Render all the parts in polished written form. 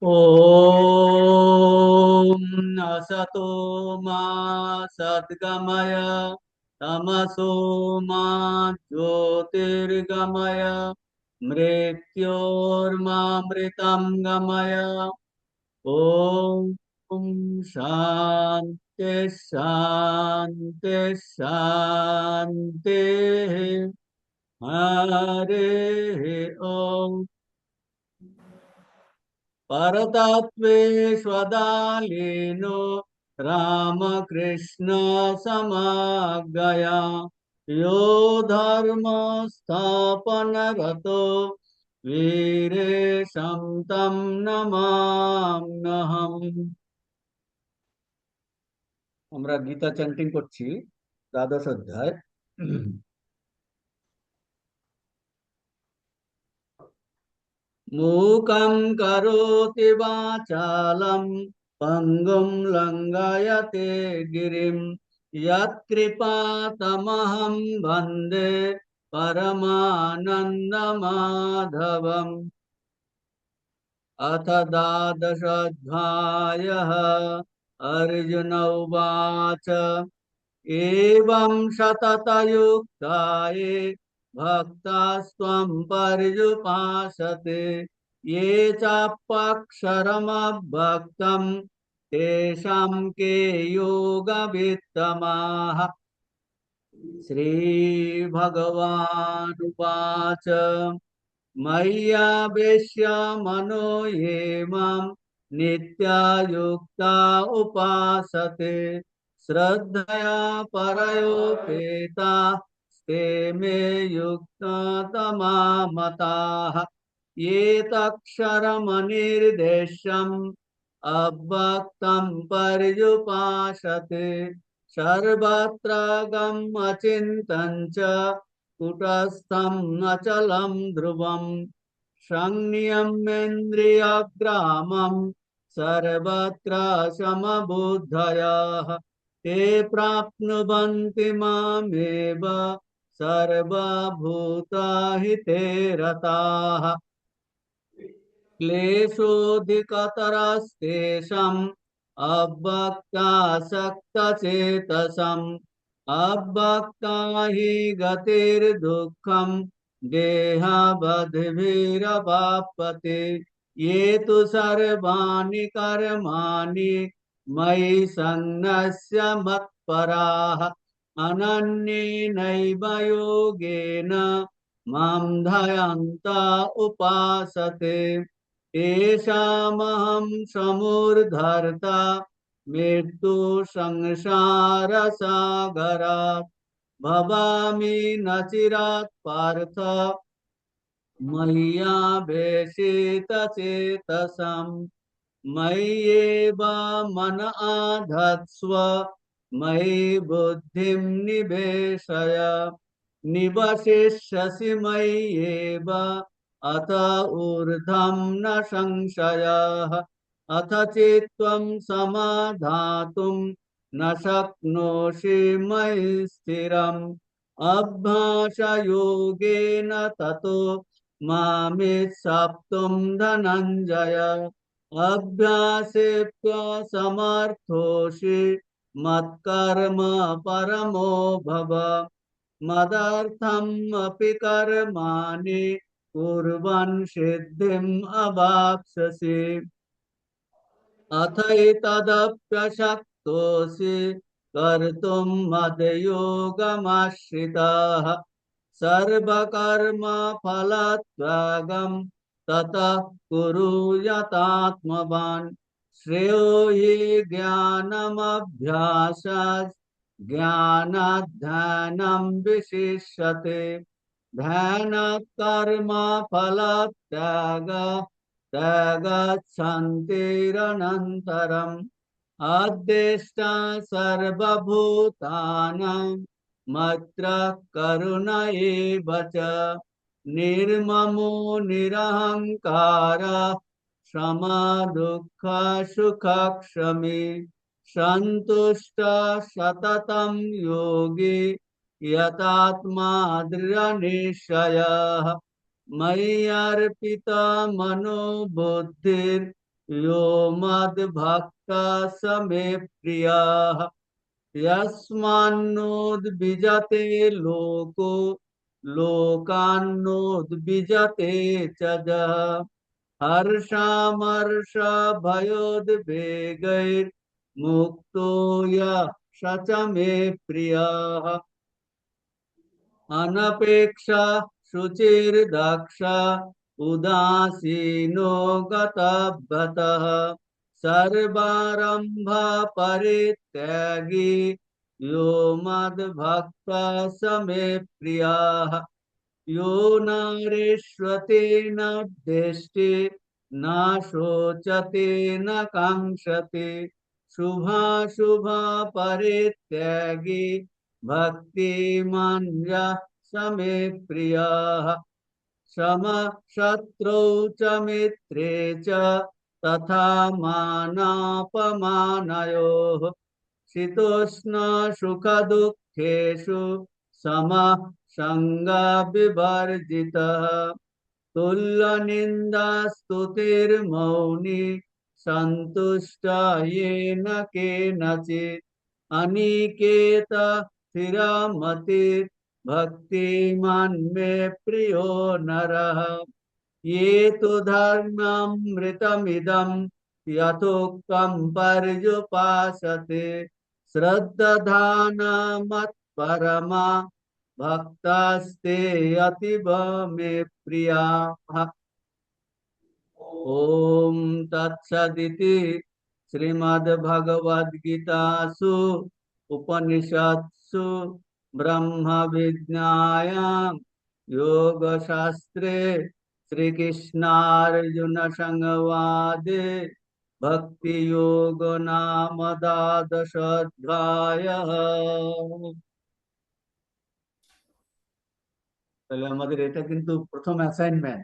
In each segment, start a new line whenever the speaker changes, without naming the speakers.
ॐ असतो मा सद्गमय तमसो मा ज्योतिर्गमय मृत्योर्मामृतं गमय ॐ शान्ति शान्ति शान्तिः हरे ॐ परतत्त्वेष्वदालीनो रामकृष्ण समागया यो धर्म स्थापनरतो वीरेशं तं नमाम्यहम्। আমরা গীতা চ্যান্টিং করছি দ্বাদশ অধ্যায়। मूकं करोति वाचालं पङ्गुं लङ्घयते गिरिं यत्कृपातमहं वन्दे परमानन्दमाधवम्। अथ द्वादशोऽध्यायः। अर्जुन उवाच एवं शततयुक्ता ये भक्तास्त्वं पर्युपासते ये चाप्यक्षरमभक्तं तेषां के योगवित्तमाः। श्रीभगवानुवाच मय्यावेश्य मनो ये मां नित्यायुक्ता उपासते श्रद्धया परयोपेता ते मे युक्ता मताः। ये तक्षरमनिर्देश्यम् अव्यक्तं पर्युपासते सर्वत्र गम् अचिन्तं च कुटस्थं अचलं ध्रुवम् संनियम्येन्द्रियग्रामं सर्वत्र समबुद्धयः ते प्राप्नुवन्ति मामेव सर्वभूताहिते रताः। क्लेशोऽधिकतरस्तेषाम् अव्यक्तासक्तचेतसम् अव्यक्ता हि गतिर्दुःखम् देहावद्भिरवाप्यते ये तु सर्वाणि कर्माणि मयि सन्न्यस्य मत्पराः अनन्येनैव योगेन मां ध्यायन्त उपासते तेषामहं समुद्धर्ता मृत्यु संसारसागरात् भवामि न चिरात् पार्थ मय्यावेशितचेतसाम् मय्येव मन आधत्स्व मयि बुद्धिं निवेशय निवशिष्यसि मय्येव अथ ऊर्ध्वं न संशयः। अथ चित्त्वं समाधातुं न शक्नोषि मयि स्थिरम् अभ्यासयोगेन ततो मामिच्छाप्तुं धनञ्जय अभ्यासेऽप्यसमर्थोऽसि मत्कर्म परमो भव मदर्थम् अपि कर्माणि कुर्वन् सिद्धिम् अवाप्स्यसि अथैतदप्यशक्तोऽसि कर्तुं मद्योगमाश्रितः सर्वकर्मफलत्यागं ततः कुरु यतात्मवान् श्रेयो हि ज्ञानमभ्यासात् ज्ञानाध्यानं विशिष्यते ध्यानात् कर्मफलत्यागः त्यागच्छन्तिरनन्तरम् अद्वेष्टा सर्वभूतानां मत्तः करुण एव च निर्ममो निरहङ्कारः समदुःखसुखक्षमी सन्तुष्टः सततं योगी यतात्मा दृढनिश्चयः मयि अर्पिता मनो बुद्धिर् यो मद्भक्ता स मे प्रियः यस्मान्नोद्विजते लोको लोकान्नोद्विजते च जः हर्षामर्षभयोद्वेगैर्मुक्तो यः स च मे प्रियः अनपेक्षा शुचिर्दक्ष उदासीनो गतव्रतः सर्वारंभ परित्यागी यो मद्भक्तः स मे प्रियः यो नारिष्वते न द्वेष्टि न शोचते न काङ्क्षते शुभाशुभ परित्यागी भक्तिमान्यः स मे प्रियः समशत्रौ च मित्रे च तथा मानापमानयोः शीतोष्णसुखदुःखेषु समः सङ्गविवर्जितः तुल्यनिन्दास्तुतिर्मौनी सन्तुष्ट येन केनचित् अनिकेत स्थिरमतिर् भक्तिमान् मे प्रियो नरः ये तु धर्म्यमृतमिदं यथोक्तं पर्युपासते श्रद्धाना मत्परमा भक्तास्ते अतीव मे प्रियाः। ओम तत्सदिति श्रीमद्भगवद्गीतासु उपनिषत्सु ब्रह्म विज्ञायां योगशास्त्रे श्रीकृष्णार्जुन संवादे भक्ति योग नाम দ্বাদশোধ্যায়ः। তাহলে আমাদের এটা কিন্তু প্রথম অ্যাসাইনমেন্ট,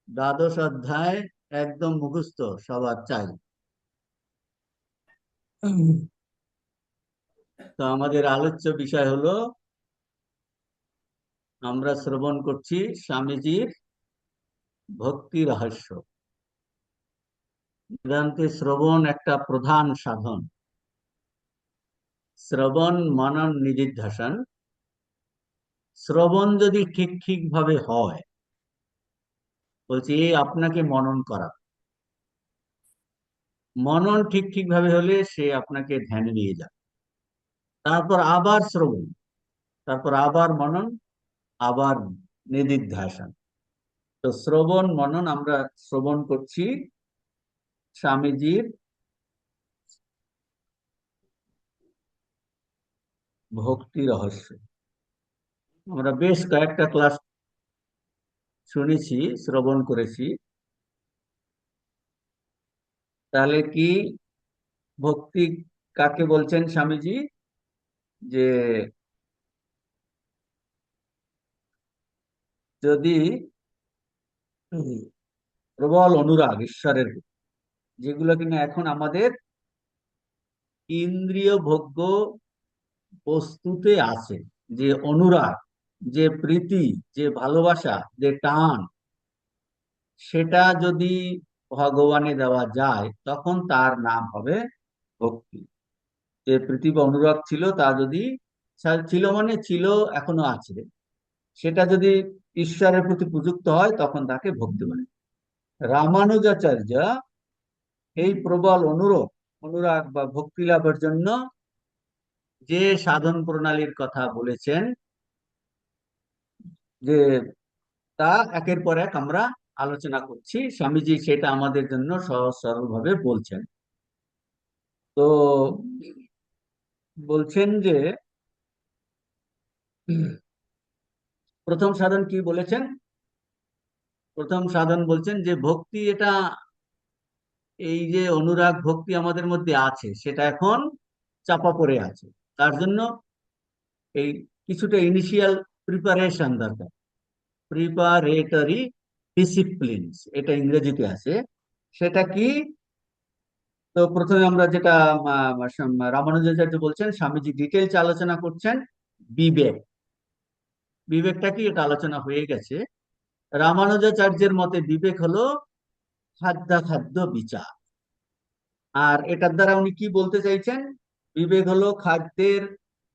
দ্বাদশ অধ্যায় একদম মুখস্থ সবার চাই। তো আমাদের আলোচ্য বিষয় হলো আমরা শ্রবণ করছি স্বামীজির ভক্তি রহস্য। বেদান্তে শ্রবণ একটা প্রধান সাধন। শ্রবণ মনন নিদিধ্যাসন। শ্রবণ যদি ঠিক ভাবে হয়, বলছি আপনাকে মনন করা, মনন ঠিক ভাবে হলে সে আপনাকে ধ্যানে নিয়ে যাবে, তারপর আবার শ্রবণ, তারপর আবার মনন, আবার নিদিধ্যাসন। তো শ্রবণ মনন আমরা শ্রবণ করছি স্বামীজির ভক্তি রহস্য। আমরা বেশ কয়েকটা ক্লাস শুনেছি, শ্রবণ করেছি। তাহলে কি ভক্তি কাকে বলছেন স্বামীজি? যে যদি প্রবল অনুরাগ ঈশ্বরের, যেগুলো কিনা এখন আমাদের ইন্দ্রিয় ভোগ্য বস্তুতে আছে, যে অনুরাগ, যে প্রীতি, যে ভালোবাসা, যে টান, সেটা যদি ভগবানে দেওয়া যায় তখন তার নাম হবে ভক্তি। যে প্রীতি বা অনুরাগ ছিল, তা যদি ছিল মানে ছিল, এখনো আছে, সেটা যদি ঈশ্বরের প্রতি প্রযুক্ত হয় তখন তাকে ভক্তি বলে। রামানুজাচার্য এই প্রবল অনুরাগ বা ভক্তি লাভের জন্য যে সাধন প্রণালীর কথা বলেছেন, যে তা একের পর এক আমরা আলোচনা করছি। স্বামীজি সেটা আমাদের জন্য সহজ সরল ভাবে বলছেন। তো বলছেন যে প্রথম সাধন কি বলেছেন? প্রথম সাধন বলছেন যে ভক্তি, এটা এই যে অনুরাগ ভক্তি আমাদের মধ্যে আছে, সেটা এখন চাপা পড়ে আছে। তার জন্য এই কিছুটা ইনিশিয়াল প্রিপারেশন দরকার, প্রিপারেটরি ডিসিপ্লিনস, এটা ইংরেজিতে আছে। সেটা কি? তো প্রথমে আমরা যেটা রামানুজাচার্য বলছেন, স্বামীজি ডিটেলস আলোচনা করছেন বিবেক। বিবেকটা কি, এটা আলোচনা হয়ে গেছে। রামানুজাচার্যের মতে বিবেক হলো খাদ্যাখাদ্য বিচার। আর এটার দ্বারা উনি কি বলতে চাইছেন? বিবেক হলো খাদ্যের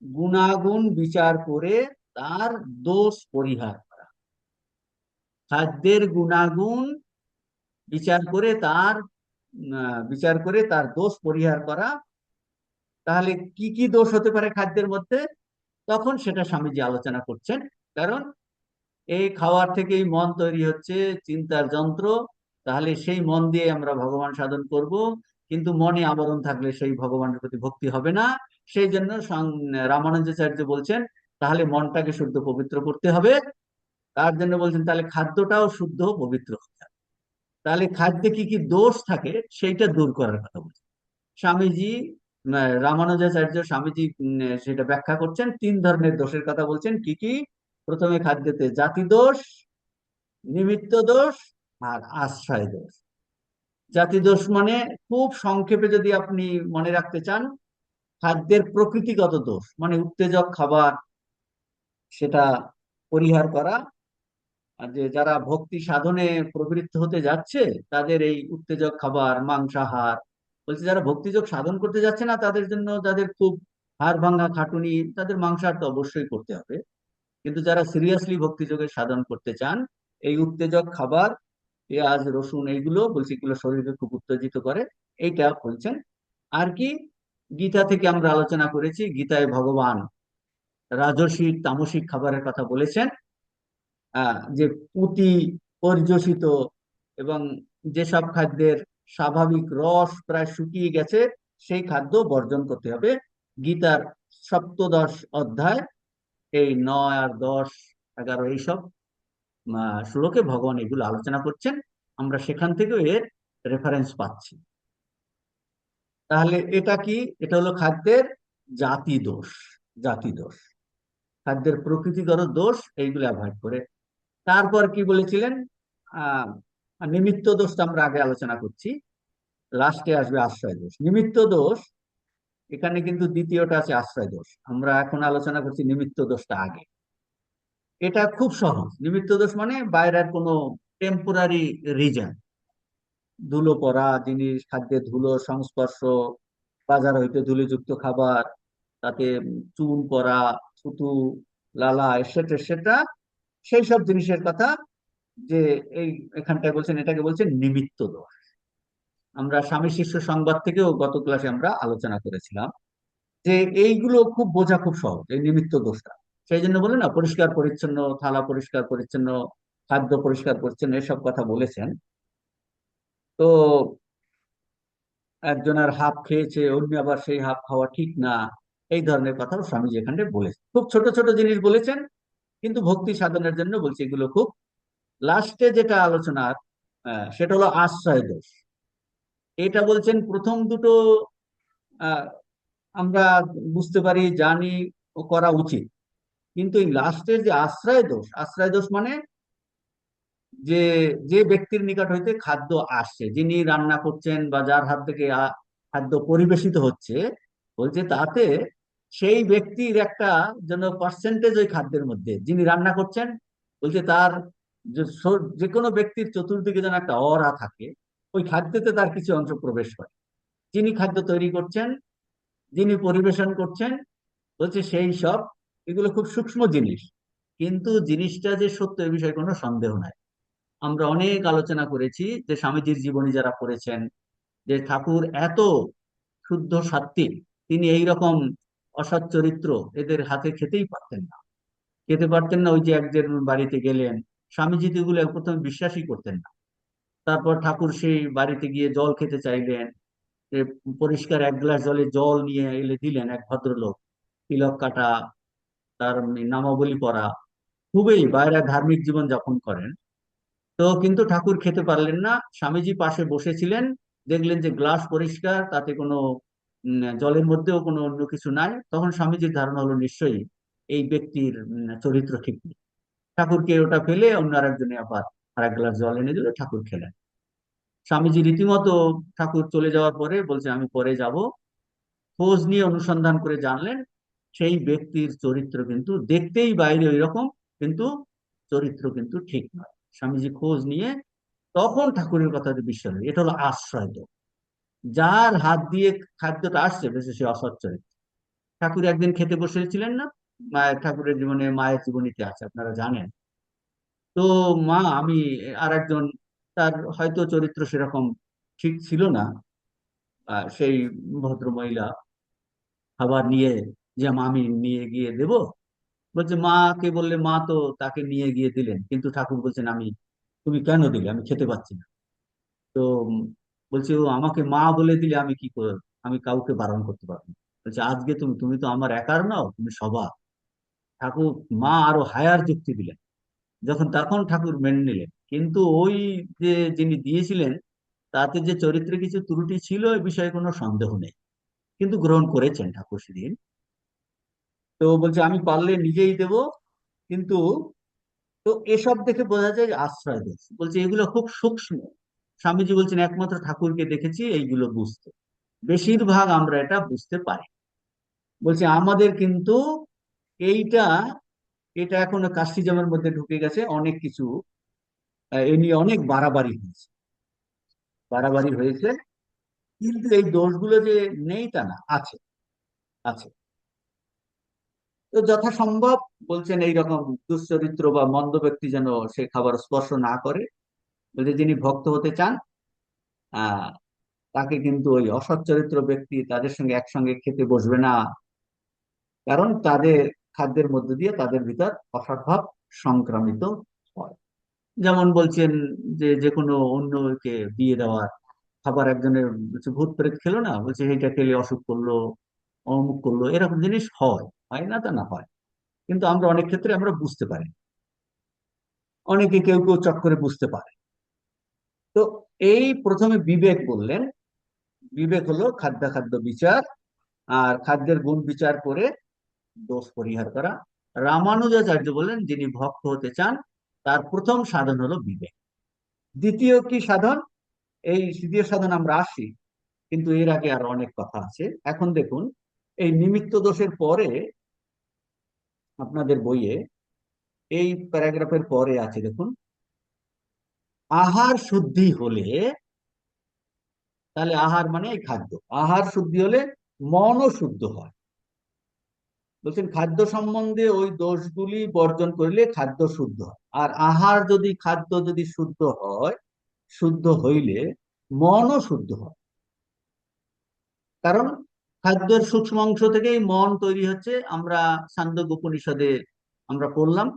গুণাগুণ বিচার করে তার দোষ পরিহার করা। খাদ্যের গুণাগুণ বিচার করে তার দোষ পরিহার করা। তাহলে কি কি দোষ হতে পারে খাদ্যের মধ্যে? তখন সেটা স্বামীজি আলোচনা করছেন। কারণ এই খাওয়ার থেকেই মন তৈরি হচ্ছে, চিন্তার যন্ত্র। তাহলে সেই মন দিয়ে আমরা ভগবান সাধন করব, কিন্তু মনে আবরণ থাকলে সেই ভগবানের প্রতি ভক্তি হবে না। সেই জন্য রামানুজাচার্য বলছেন তাহলে মনটাকে শুদ্ধ পবিত্র করতে হবে। তার জন্য বলছেন তাহলে খাদ্যটাও শুদ্ধ পবিত্র হতে হবে। তাহলে খাদ্যে কি কি দোষ থাকে সেইটা দূর করার কথা বলছেন স্বামীজি। রামানুজাচার্য স্বামীজি সেটা ব্যাখ্যা করছেন, তিন ধরনের দোষের কথা বলছেন। কি কি? প্রথমে খাদ্যতে জাতি দোষ, নিমিত্ত দোষ, আর আশ্রয় দোষ। জাতি দোষ মানে, খুব সংক্ষেপে যদি আপনি মনে রাখতে চান, খাদ্যের প্রকৃতিগত দোষ মানে উত্তেজক খাবার, সেটা পরিহার করা। আর যে যারা ভক্তি সাধনে প্রবৃত্ত হতে যাচ্ছে তাদের এই উত্তেজক খাবার, মাংসাহার, বলছে যারা ভক্তিযোগ সাধন করতে যাচ্ছে না তাদের জন্য, যাদের খুব হাড় ভাঙা খাটুনি, তাদের মাংসাহার তো অবশ্যই করতে হবে। কিন্তু যারা সিরিয়াসলি ভক্তিযোগের সাধন করতে চান, এই উত্তেজক খাবার, পেঁয়াজ রসুন, এইগুলো বলছি এগুলো শরীরকে খুব উত্তেজিত করে, এইটা বলছেন। আর কি? গীতা থেকে আমরা আলোচনা করেছি, গীতায় ভগবান রাজসিক তামসিক খাবারের কথা বলেছেন। যে পুঁতি পর্যসিত এবং যেসব খাদ্যের স্বাভাবিক রস প্রায় শুকিয়ে গেছে, সেই খাদ্য বর্জন করতে হবে। গীতার সপ্তদশ অধ্যায়, এই 9 আর 10, 11 এইসব শ্লোকে ভগবান এগুলো আলোচনা করছেন। আমরা সেখান থেকেও এর রেফারেন্স পাচ্ছি। তাহলে এটা কি? এটা হলো খাদ্যের জাতি দোষ। জাতি দোষ, খাদ্যের প্রকৃতিগত দোষ, এইগুলো অ্যাভয়েড করে। তারপর কি বলেছিলেন? আহ নিমিত্ত দোষটা আমরা আগে আলোচনা করছি, লাস্টে আসবে আশ্রয় দোষ। নিমিত্ত দোষ, এখানে কিন্তু দ্বিতীয়টা আছে আশ্রয় দোষ, আমরা এখন আলোচনা করছি নিমিত্ত দোষটা আগে। এটা খুব সহজ। নিমিত্ত দোষ মানে বাইরের কোনো টেম্পোরারি রিজন, ধুলো পড়া জিনিস, খাদ্যে ধুলো সংস্পর্শ, বাজার হইতে ধুলিযুক্ত খাবার, তাতে চুন পড়া, থুতু, লালা, এসেটা সেটা, সেই সব জিনিসের কথা। যে এই এখানটায় বলছেন, এটাকে বলছেন নিমিত্ত দোষ। আমরা স্বামী শিষ্য সংবাদ থেকেও গত ক্লাসে আমরা আলোচনা করেছিলাম যে এইগুলো খুব বোঝা খুব সহজ, এই নিমিত্ত দোষটা। সেই জন্য বলে না, পরিষ্কার পরিচ্ছন্ন থালা, পরিষ্কার পরিচ্ছন্ন খাদ্য, পরিষ্কার পরিচ্ছন্ন, এসব কথা বলেছেন। তো একজনের হাফ খেয়েছে, অন্য আবার সেই হাফ খাওয়া ঠিক না, এই ধরনের কথাও স্বামীজি এখানে বলেছেন। খুব ছোট ছোট জিনিস বলেছেন, কিন্তু ভক্তি সাধনের জন্য বলছে এগুলো খুব। লাস্টে যেটা আলোচনার, সেটা হলো আশ্রয় দোষ। এটা বলছেন প্রথম দুটো আহ, আমরা বুঝতে পারি, জানি, ও করা উচিত। কিন্তু এই লাস্টের যে আশ্রয় দোষ, আশ্রয় দোষ মানে যে যে ব্যক্তির নিকট হইতে খাদ্য আসছে, যিনি রান্না করছেন বা যার হাত থেকে খাদ্য পরিবেশিত হচ্ছে, বলছে তাতে সেই ব্যক্তির একটা যেন পার্সেন্টেজ ওই খাদ্যের মধ্যে, যিনি রান্না করছেন, বলছে তার যে কোনো ব্যক্তির চতুর্দিকে যেন একটা অরা থাকে, ওই খাদ্যতে তার কিছু অংশ প্রবেশ করে। যিনি খাদ্য তৈরি করছেন, যিনি পরিবেশন করছেন, বলছে সেই সব, এগুলো খুব সূক্ষ্ম জিনিস, কিন্তু জিনিসটা যে সত্য এ বিষয়ে কোনো সন্দেহ নাই। আমরা অনেক আলোচনা করেছি যে স্বামীজির জীবনী যারা পড়েছেন, যে ঠাকুর এত শুদ্ধ সাত্ত্বিক, তিনি এই রকম অসৎ চরিত্র এদের হাতে খেতেই পারতেন না। খেতে পারতেন না। ওই যে একজন বাড়িতে গেলেন, স্বামীজি তো এগুলো প্রথমে বিশ্বাসই করতেন না। তারপর ঠাকুর সেই বাড়িতে গিয়ে জল খেতে চাইলেন, যে পরিষ্কার 1 গ্লাস জলে জল নিয়ে এলে দিলেন এক ভদ্রলোক, তিলক কাটা, তার নামাবলী পড়া, খুবই বাইরে ধার্মিক জীবন যাপন করেন। তো কিন্তু ঠাকুর খেতে পারলেন না। স্বামীজি পাশে বসেছিলেন, দেখলেন যে গ্লাস পরিষ্কার, তাতে কোনো জলের মধ্যেও কোনো অন্য কিছু নাই। তখন স্বামীজির ধারণা হলো নিশ্চয়ই এই ব্যক্তির চরিত্র ঠিক নেই। ঠাকুরকে ওটা ফেলে অন্য আরেকজনে আবার আর 1 গ্লাস জল এনে দিল, ঠাকুর খেলেন। স্বামীজি রীতিমতো ঠাকুর চলে যাওয়ার পরে বলছে আমি পরে যাব, খোঁজ নিয়ে অনুসন্ধান করে জানলেন সেই ব্যক্তির চরিত্র কিন্তু দেখতেই বাইরে ওই রকম, কিন্তু চরিত্র কিন্তু ঠিক নয়। স্বামীজি খোঁজ নিয়ে তখন ঠাকুরের কথা বিশ্বাস হয়। এটা হলো আশ্রয় তো, যার হাত দিয়ে খাদ্যটা আসছে বেশি সে অসচ্চরিত্র। ঠাকুর একদিন খেতে বসেছিলেন না, মায়ের, ঠাকুরের জীবনে মায়ের জীবনীতে আছে আপনারা জানেন। তো মা, আমি আর একজন, তার হয়তো চরিত্র সেরকম ঠিক ছিল না, সেই ভদ্র মহিলা খাবার নিয়ে, যে মা আমি নিয়ে গিয়ে দেব, বলছে মাকে বললে মা তো তাকে নিয়ে গিয়ে দিলেন, কিন্তু ঠাকুর বলছেন আমি, তুমি কেন দিলে, আমি খেতে পাচ্ছি না। তো বলছে ও আমাকে মা বলে দিলে আমি কি করে, আমি কাউকে বারণ করতে পারবো না। বলছে আজকে তুমি তুমি তো আমার একার নাও, তুমি সবার। ঠাকুর মা আরো হায়ার যুক্তি দিলেন, যখন তখন ঠাকুর মেনে নিলেন। কিন্তু ওই যে যিনি দিয়েছিলেন, তাতে যে চরিত্রে কিছু ত্রুটি ছিল এ বিষয়ে কোনো সন্দেহ নেই, কিন্তু গ্রহণ করেছেন ঠাকুর সেদিন। তো বলছে আমি পারলে নিজেই দেব, কিন্তু, তো এসব দেখে বোঝা যায় যে আশ্রয় দিয়েছে। বলছে এগুলো খুব সূক্ষ্ম। স্বামীজি বলছেন একমাত্র ঠাকুরকে দেখেছি এইগুলো বুঝতে, বেশিরভাগ আমরা এটা বুঝতে পারি। বলছে আমাদের কিন্তু এইটা, এটা এখনো কাস্টিজমের মধ্যে ঢুকে গেছে অনেক কিছু। এ নিয়ে অনেক বাড়াবাড়ি হয়েছে, বাড়াবাড়ি হয়েছে। কিন্তু এই দোষগুলো যে নেই তা না, আছে, আছে। তো যথাসম্ভব বলছেন এইরকম দুশ্চরিত্র বা মন্দ ব্যক্তি যেন সে খাবার স্পর্শ না করে। বলছে যিনি ভক্ত হতে চান, আহ তাকে কিন্তু ওই অসৎ চরিত্র ব্যক্তি তাদের সঙ্গে একসঙ্গে খেতে বসবে না, কারণ তাদের খাদ্যের মধ্য দিয়ে তাদের ভিতর অসৎ ভাব সংক্রামিত হয়। যেমন বলছেন যে যে কোনো অন্যকে দিয়ে দেওয়ার খাবার, একজনের বলছে ভূত প্রেত খেলো না, বলছে এইটা খেলে অসুখ করলো, অমুক করলো, এরকম জিনিস হয়, হয় না তা না, হয়। কিন্তু আমরা অনেক ক্ষেত্রে আমরা বুঝতে পারি, অনেকে কেউ কেউ চট করে বুঝতে পারে। তো এই প্রথমে বিবেক বললেন, বিবেক হলো খাদ্যাখাদ্য বিচার, আর খাদ্যের গুণ বিচার করে দোষ পরিহার করা। রামানুজাচার্য বলেন যিনি ভক্ত হতে চান তার প্রথম সাধন হলো বিবেক। দ্বিতীয় কি সাধন, এই দ্বিতীয় সাধন আমরা আসি, কিন্তু এর আগে আর অনেক কথা আছে। এখন দেখুন, এই নিমিত্ত দোষের পরে আপনাদের বইয়ে এই প্যারাগ্রাফের পরে আছে দেখুন, আহার শুদ্ধি হলে, তাহলে আহার মানে এই খাদ্য, আহার শুদ্ধি হলে মনও শুদ্ধ হয়। বলছেন খাদ্য সম্বন্ধে ওই দোষগুলি বর্জন করলে খাদ্য শুদ্ধ হয়। আর আহার যদি, খাদ্য যদি শুদ্ধ হয়, শুদ্ধ হইলে মনও শুদ্ধ হয়। কারণ খাদ্যের সূক্ষ্ম অংশ থেকেই মন তৈরি হচ্ছে, আমরা ছান্দোগ্য উপনিষদে আমরা পড়লাম।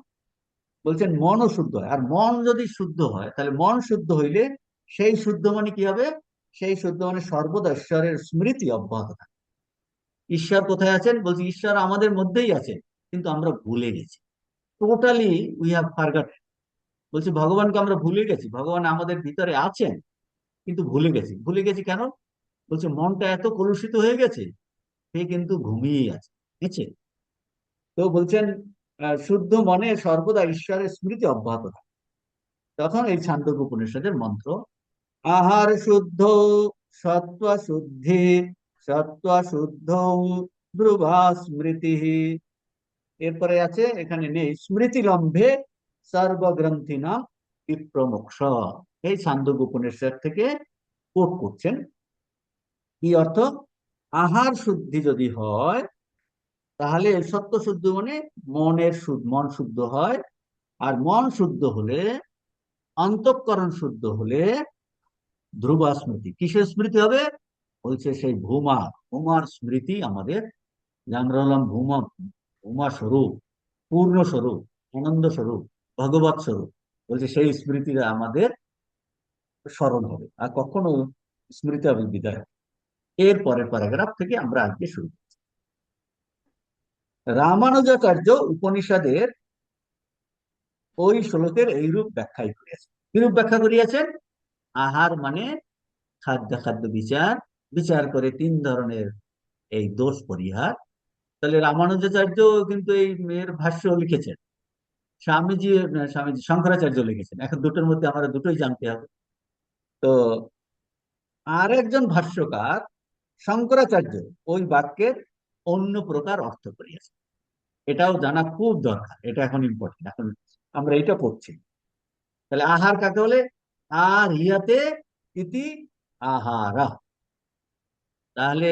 বলছেন মনও শুদ্ধ হয়, আর মন যদি শুদ্ধ হয় তাহলে মন শুদ্ধ হইলে সেই শুদ্ধ মানে কি হবে, সেই শুদ্ধ মানে সর্বদা ঈশ্বরের স্মৃতি অব্যাহত থাকে। ঈশ্বর কোথায় আছেন, বলছি ঈশ্বর আমাদের মধ্যেই আছে, কিন্তু আমরা ভুলে গেছি, টোটালি উই হ্যাভ ফরগট। বলছি ভগবানকে আমরা ভুলে গেছি, ভগবান আমাদের ভিতরে আছেন কিন্তু ভুলে গেছি। ভুলে গেছি কেন, বলছে মনটা এত কলুষিত হয়ে গেছে, সে কিন্তু ঘুমিয়েই আছে, বুঝছে? তো বলছেন শুদ্ধ মনে সর্বদা ঈশ্বরের স্মৃতি অব্যাহত থাকে। তখন এই ছান্দোগ্য উপনিষদের মন্ত্র, আহার শুদ্ধ সত্ত্ব শুদ্ধি, সত্ত্ব শুদ্ধ ব্রুভা স্মৃতি। এরপরে আছে, এখানে নেই, স্মৃতি লম্ভে সর্বগ্রন্থি না বিপ্রমোক্ষ। এই ছান্দোগ্য উপনিষদ থেকে কোট করছেন। কি অর্থ, আহার শুদ্ধি যদি হয়, তাহলে সত্য শুদ্ধ মানে মনের শুদ্ধ, মন শুদ্ধ হয়। আর মন শুদ্ধ হলে, অন্তঃকরণ শুদ্ধ হলে ধ্রুবা স্মৃতি, কিসের স্মৃতি হবে, বলছে সেই ভূমা, ভূমার স্মৃতি আমাদের, যে আমরা হলাম ভূমা, ভূমা স্বরূপ, পূর্ণ স্বরূপ, আনন্দ স্বরূপ, ভগবত স্বরূপ। বলছে সেই স্মৃতিটা আমাদের স্মরণ হবে, আর কখনো স্মৃতি হবে বিদায়। এর পরের প্যারাগ্রাফ থেকে আমরা আজকে শুরু করছি। রামানুজাচার্য উপনিষদের ওই শ্লোকের এইরূপ ব্যাখ্যাই করিয়াছেন। কিরূপ ব্যাখ্যা করিয়াছেন, আহার মানে খাদ্য, খাদ্য বিচার, বিচার করে তিন ধরনের এই দোষ পরিহার। তাহলে রামানুজাচার্য কিন্তু এই এর ভাষ্য লিখেছেন, স্বামীজি, স্বামীজি শঙ্করাচার্য লিখেছেন। এখন দুটোর মধ্যে আমরা দুটোই জানতে হবে। তো আর একজন ভাষ্যকার শঙ্করাচার্য ওই বাক্যের অন্য প্রকার অর্থ করিয়েছেন। এটাও জানা খুব দরকার, এটা এখন ইম্পর্টেন্ট। এখন আমরা এটা পড়ছি। তাহলে আহার কাকে বলে, আর হিয়াতে ইতি আহারা। তাহলে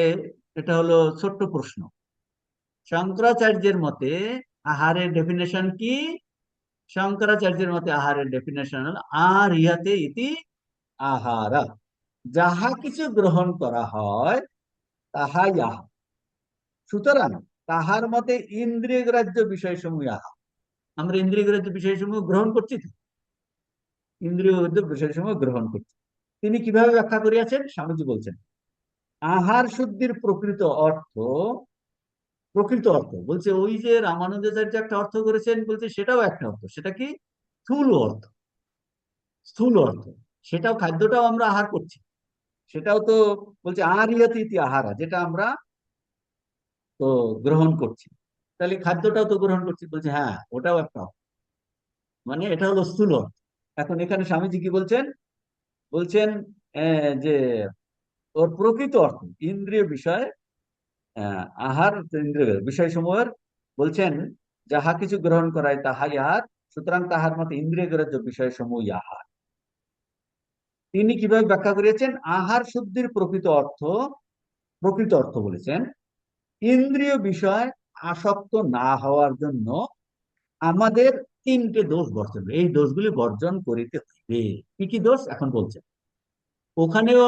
এটা হলো ছোট্ট প্রশ্ন। শঙ্করাচার্যের মতে আহারের ডেফিনেশন কি? শঙ্করাচার্যের মতে আহারের ডেফিনেশন হলো আর ইহাতে ইতি আহারা, যাহা কিছু গ্রহণ করা হয় তাহাই আহার। সুতরাং তাহার মতে ইন্দ্রিয় গ্রাহ্য বিষয়সমূহ আহার। আমরা ইন্দ্রিয় গ্রাহ্য বিষয়সমূহ গ্রহণ করছি তো, ইন্দ্রিয় গ্রাহ্য বিষয়সমূহ গ্রহণ করছি। তিনি কিভাবে ব্যাখ্যা করিয়াছেন? স্বামীজি বলছেন আহার শুদ্ধির প্রকৃত অর্থ, প্রকৃত অর্থ বলছে ওই যে রামানুজাচার্য একটা অর্থ করেছেন, বলছে সেটাও একটা অর্থ। সেটা কি? স্থূল অর্থ। স্থূল অর্থ সেটাও, খাদ্যটাও আমরা আহার করছি, সেটাও তো বলছে আহারিয়তি ইতি আহারা, যেটা আমরা তো গ্রহণ করছি। তাহলে খাদ্যটাও তো গ্রহণ করছি, বলছে হ্যাঁ ওটাও একটা অর্থ। মানে এটা হলো স্থূল অর্থ। এখন এখানে স্বামীজি কি বলছেন? বলছেন যে ওর প্রকৃত অর্থ ইন্দ্রিয় বিষয়, আহার ইন্দ্রিয় বিষয় সমূহের, বলছেন যাহা কিছু গ্রহণ করায় তাহাই আহার, সুতরাং তাহার মতে ইন্দ্রিয় গ্রাহ্য বিষয় সমূহ আহার। তিনি কিভাবে ব্যাখ্যা করিয়েছেন? আহার শুদ্ধির প্রকৃত অর্থ, প্রকৃত অর্থ বলেছেন ইন্দ্রিয় বিষয় আসক্ত না হওয়ার জন্য আমাদের তিনটে দোষ বর্জন, এই দোষগুলি বর্জন করিতে হইবে। কি কি দোষ এখন বলছেন? ওখানেও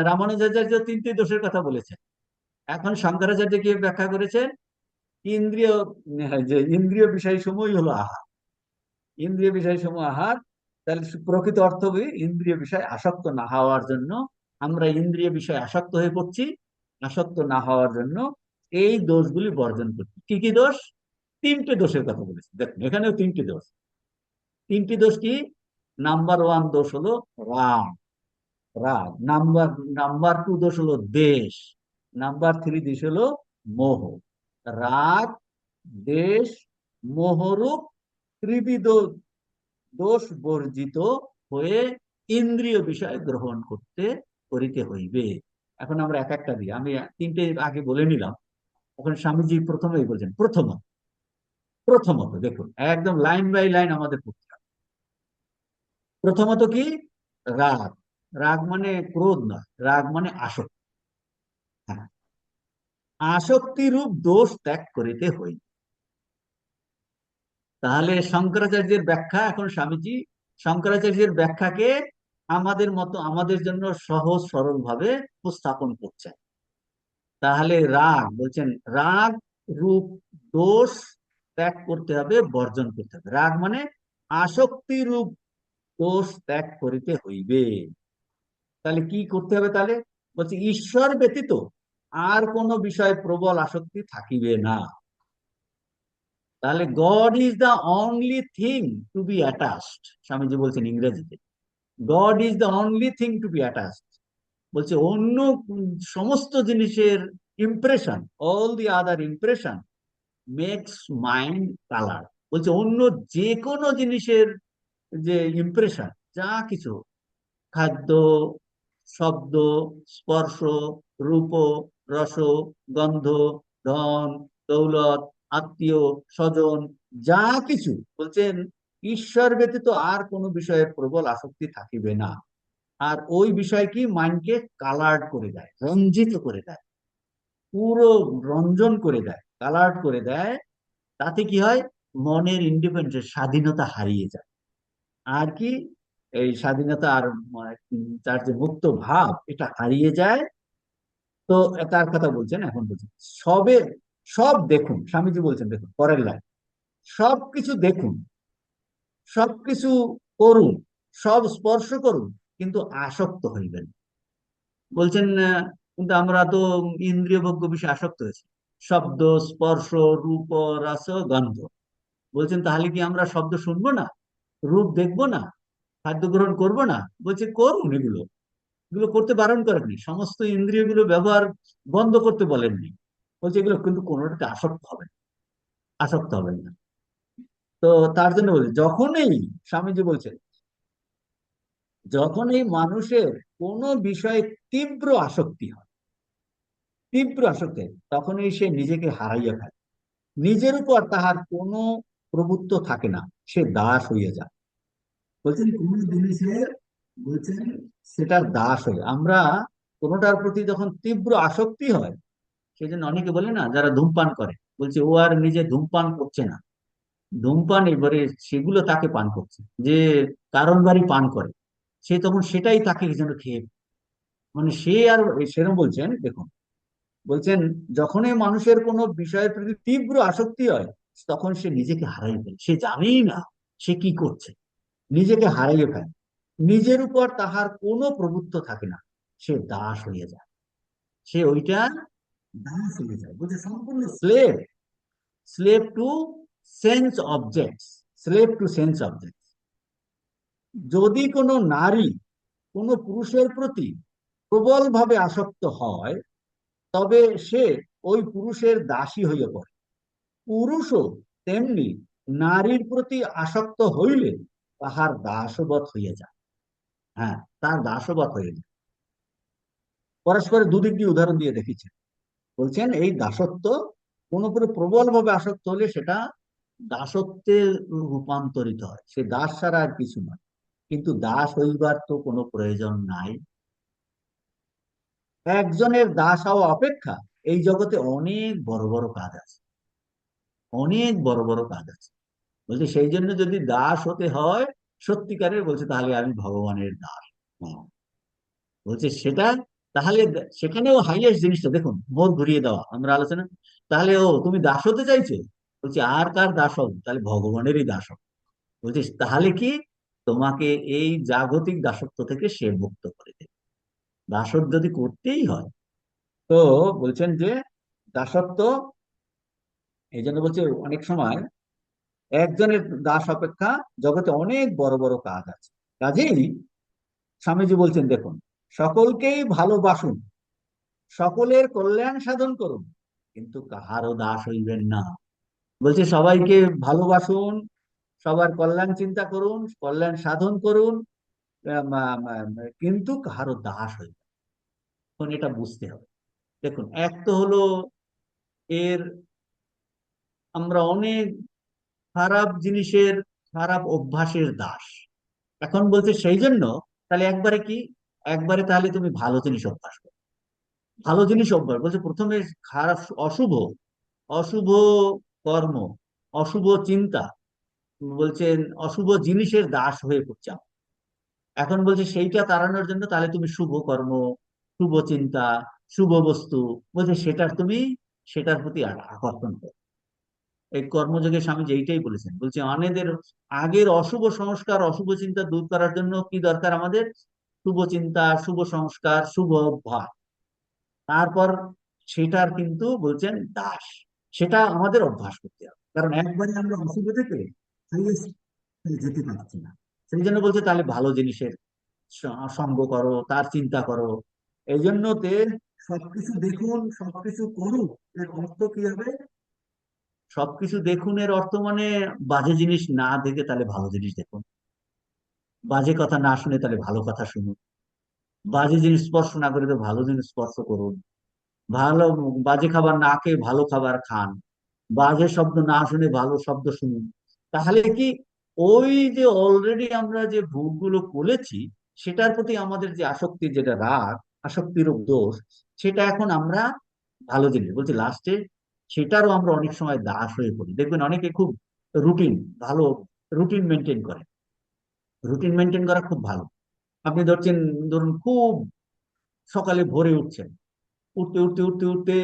রামানুজাচার্য তিনটি দোষের কথা বলেছেন। এখন শঙ্করাচার্য কি ব্যাখ্যা করেছেন? ইন্দ্রিয়, যে ইন্দ্রিয় বিষয় সমূহই হলো আহার। ইন্দ্রিয় বিষয় সমূহ আহার। তাহলে প্রকৃত অর্থ কি? ইন্দ্রিয় বিষয় আসক্ত না হওয়ার জন্য আমরা ইন্দ্রিয় বিষয় আসক্ত হয়ে পড়ছি, আসক্ত না হওয়ার জন্য এই দোষগুলি বর্জন করছি। কি কি দোষ? তিনটে দোষের কথা বলেছি, দেখুন এখানেও তিনটি দোষ। তিনটি দোষ কি? নাম্বার ওয়ান দোষ হলো রাগ। রাগ। নাম্বার নাম্বার টু দোষ হলো দেশ। নাম্বার থ্রি দোষ হলো মোহ। রাগ, দেশ, মোহরূপ ত্রিবিধ দোষ বর্জিত হয়ে ইন্দ্রিয় বিষয় গ্রহণ করতে করিতে হইবে। এখন আমরা এক একটা দিই, আমি তিনটে আগে বলে নিলাম। এখন স্বামীজি প্রথমেই বলছেন প্রথমত, প্রথমত দেখুন একদম লাইন বাই লাইন আমাদের পড়তে হবে। প্রথমত কি? রাগ। রাগ মানে ক্রোধ নয়, রাগ মানে আসক্তি। হ্যাঁ, আসক্তি রূপ দোষ ত্যাগ করিতে হই। তাহলে শঙ্করাচার্যের ব্যাখ্যা, এখন স্বামীজি শঙ্করাচার্যের ব্যাখ্যাকে আমাদের মতো, আমাদের জন্য সহজ সরল ভাবে উপস্থাপন করছেন। তাহলে রাগ বলছেন রাগ রূপ দোষ ত্যাগ করতে হবে, বর্জন করতে হবে। রাগ মানে আসক্তি রূপ দোষ ত্যাগ করিতে হইবে। তাহলে কি করতে হবে? তাহলে বলছে ঈশ্বর ব্যতীত আর কোন বিষয়ে প্রবল আসক্তি থাকিবে না। তাহলে God is the only thing to be attached, Swamiji বলছেন ইংরেজিতে। God is the only thing to be attached. বলছে অন্য সমস্ত জিনিসের impression, all the other impression makes mind colour. বলছে অন্য যে কোনো জিনিসের যে ইমপ্রেশন, যা কিছু, খাদ্য, শব্দ, স্পর্শ, রূপ, রস, গন্ধ, ধন, দৌলত, আত্মীয় স্বজন, যা কিছু, বলছেন ঈশ্বর ব্যতীত আর কোনো বিষয়ে প্রবল আসক্তি থাকিবে না। আর ওই বিষয় কি মাইন্ডকে কালার্ড করে দেয়, রঞ্জিত করে দেয়, পুরো রঞ্জন করে দেয়, কালার্ড করে দেয়। তাতে কি হয়? মনের ইন্ডিপেন্ডেন্স, স্বাধীনতা হারিয়ে যায়। আর কি? এই স্বাধীনতা আর তার যে মুক্ত ভাব, এটা হারিয়ে যায়। তো তার কথা বলছেন, এখন বলছেন সবে, সব দেখুন, স্বামীজি বলছেন দেখুন পরের লাইন, সবকিছু দেখুন, সবকিছু করুন, সব স্পর্শ করুন, কিন্তু আসক্ত হইবেন। বলছেন কিন্তু আমরা তো ইন্দ্রিয় ভোগ্য বিষয়ে আসক্ত হয়েছি, শব্দ, স্পর্শ, রূপ, রস, গন্ধ। বলছেন তাহলে কি আমরা শব্দ শুনবো না, রূপ দেখবো না, খাদ্য গ্রহণ করবো না? বলছে করুন, এগুলো, এগুলো করতে বারণ করেননি, সমস্ত ইন্দ্রিয়গুলো ব্যবহার বন্ধ করতে বলেননি। বলছে এগুলো কিন্তু কোনোটাতে আসক্ত হবেন, আসক্ত হবেন না। তো তার জন্য বলছে যখনই, স্বামীজি বলছেন যখন এই মানুষের কোনো বিষয়ে তীব্র আসক্তি হয়, তীব্র আসক্তি হয়, তখনই সে নিজেকে হারাইয়া ফেলে, নিজের উপর তাহার কোনো প্রভুত্ব থাকে না, সে দাস হইয়া যায়। বলছেন কোন জিনিসের, বলছেন সেটার দাস হয় আমরা, কোনোটার প্রতি যখন তীব্র আসক্তি হয়, সেই জন্য অনেকে বলে না যারা ধূমপান করে, বলছে ও আর নিজে ধূমপান করছে না, ধূমপান এবারে সেগুলো তাকে পান করছে, যে কারণ বাড়ি পান করে, সে তখন সেটাই তাকে যেন খেয়ে, মানে সে আর সেরকম বলছেন দেখুন, বলছেন যখনই মানুষের কোনো বিষয়ের প্রতি তীব্র আসক্তি হয়, তখন সে নিজেকে হারাই ফেলে, সে জানেই না সে কি করছে, নিজেকে হারিয়ে ফেলে, নিজের উপর তাহার কোনো প্রভুত্ব থাকে না, সে দাস হয়ে যায়, সে ওইটা দাস হয়ে যায়, বলছে সম্পূর্ণ slave, slave to sense objects, slave to sense objects. যদি কোনো নারী কোনো পুরুষের প্রতি প্রবলভাবে আসক্ত হয়, তবে সে ওই পুরুষের দাসী হয়ে পড়ে। পুরুষও তেমনি নারীর প্রতি আসক্ত হইলে তাহার দাসবৎ হইয়া যায়। হ্যাঁ, তার দাসবৎ হয়ে যায়। পরস্পরের দুদিক দিয়ে উদাহরণ দিয়ে দেখেছেন, বলছেন এই দাসত্ব কোন উপরে প্রবল ভাবে আসক্ত হলে সেটা দাসত্বে রূপান্তরিত হয়, সে দাস ছাড়া আর কিছু নয়। কিন্তু দাস হইবার তো কোনো প্রয়োজন নাই, একজনের দাস হওয়া অপেক্ষা এই জগতে অনেক বড় বড় কাজ আছে, অনেক বড় বড় কাজ আছে। বলছে সেই জন্য যদি দাস হতে হয় সত্যিকারের, বলছে তাহলে আমি ভগবানের দাস। হ্যাঁ, বলছে সেটা, তাহলে সেখানেও হাইয়েস্ট জিনিসটা দেখুন, মোড় ঘুরিয়ে দেওয়া আমরা আলোচনা, তাহলে ও তুমি দাস হতে চাইছো, বলছে আর কার দাস হবে, তাহলে ভগবানেরই দাস হবে। বলছে তাহলে কি, তোমাকে এই জাগতিক দাসত্ব থেকে সে মুক্ত করে দেবে, দাসত্ব যদি করতেই হয়। তো বলছেন যে দাসত্ব, এই জন্য বলছে অনেক সময় একজনের দাস অপেক্ষা জগতে অনেক বড় বড় কাজ আছে। কাজেই স্বামীজি বলছেন দেখুন, সকলকেই ভালোবাসুন, সকলের কল্যাণ সাধন করুন, কিন্তু কাহারও দাস হইবেন না। বলছে সবাইকে ভালোবাসুন, সবার কল্যাণ চিন্তা করুন, কল্যাণ সাধন করুন, কিন্তু কাহারও দাস হইবেন না। এখন এটা বুঝতে হবে। দেখুন, এক তো হলো এর, আমরা অনেক খারাপ জিনিসের, খারাপ অভ্যাসের দাস। এখন বলছে সেই জন্য তাহলে একবারে কি, একবারে তাহলে তুমি ভালো জিনিস অভ্যাস করো, ভালো জিনিস অভ্যাস, বলছে প্রথমে খারাপ, অশুভ, অশুভ কর্ম, অশুভ চিন্তা, বলছেন অশুভ জিনিসের দাস হয়ে পড়ছে। এখন বলছে সেইটা তাড়ানোর জন্য তাহলে তুমি শুভ কর্ম, শুভ চিন্তা, শুভ বস্তু, বলছে সেটার তুমি, সেটার প্রতি আকর্ষণ করো। এই কর্মযোগে স্বামী এইটাই বলেছেন, বলছে আমাদের আগের অশুভ সংস্কার, অশুভ চিন্তা দূর করার জন্য কি দরকার আমাদের, শুভ চিন্তা, শুভ সংস্কার, শুভ অভ্যাস। তারপর সেটার কিন্তু বলছেন দাস, সেটা আমাদের অভ্যাস করতে হবে, কারণ একবারে আমরা অশুভ থেকে highest এ যেতে পারছি না। সেই জন্য বলছে তাহলে ভালো জিনিসের সঙ্গ করো, তার চিন্তা করো। এই জন্যতে সবকিছু দেখুন, সবকিছু করুন, এর অর্থ কি হবে, সবকিছু দেখুন এর অর্থ মানে বাজে জিনিস না দেখে তাহলে ভালো জিনিস দেখুন, বাজে কথা না শুনে তাহলে ভালো কথা শুনুন, বাজে জিনিস স্পর্শ না করে তো ভালো জিনিস স্পর্শ করুন, ভালো, বাজে খাবার না খেয়ে ভালো খাবার খান, বাজে শব্দ না শুনে ভালো শব্দ শুনুন। তাহলে কি, ওই যে অলরেডি আমরা যে ভুলগুলো করেছি, সেটার প্রতি আমাদের যে আসক্তি, যেটা রাগ, আসক্তির দোষ, সেটা এখন আমরা ভালো জিনিস বলছি লাস্টে, সেটারও আমরা অনেক সময় দাস হয়ে পড়ি। দেখবেন অনেকে খুব রুটিন, ভালো রুটিন মেনটেন করে, রুটিন মেনটেন করা খুব ভালো। আপনি ধরছেন, ধরুন খুব সকালে ভোরে উঠছেন, উঠতে উঠতে উঠতে উঠতে,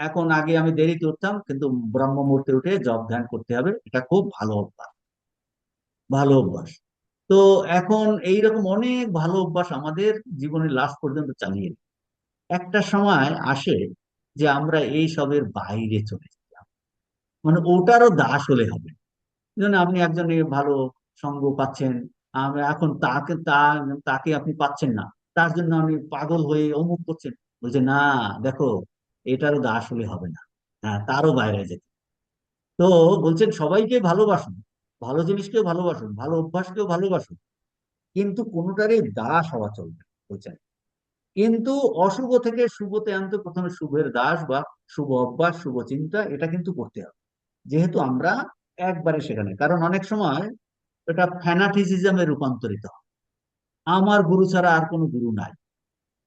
এখন আগে আমি দেরিতে উঠতাম, কিন্তু ব্রহ্ম মুহূর্তে উঠে জপ ধ্যান করতে হবে, এটা খুব ভালো অভ্যাস, ভালো অভ্যাস। তো এখন এইরকম অনেক ভালো অভ্যাস আমাদের জীবনের লাস্ট পর্যন্ত চালিয়ে নিই। একটা সময় আসে যে আমরা এই সবের বাইরে চলে যেতাম, মানে ওটারও দাস হলে হবে। যেন আপনি একজন ভালো সঙ্গ পাচ্ছেন, এখন তাকে আপনি পাচ্ছেন না, তার জন্য আপনি পাগল হয়ে অমুক করছেন, বলছে না, দেখো এটারও দাস হলে হবে না, হ্যাঁ তারও বাইরে যেতে। তো বলছেন সবাইকে ভালোবাসুন, ভালো জিনিসকেও ভালোবাসুন, ভালো অভ্যাসকেও ভালোবাসুন, কিন্তু কোনোটারই দাস হওয়া চলবে না, বলছেন। কিন্তু অশুভ থেকে শুভতে আনতে প্রথমে শুভের দাস বা শুভ অভ্যাস, শুভ চিন্তা, এটা কিন্তু করতে হবে, যেহেতু আমরা একবারে সেখানে। কারণ অনেক সময় এটা ফ্যানাটিসিজমে রূপান্তরিত হয়। আমার গুরু ছাড়া আর কোনো গুরু নাই,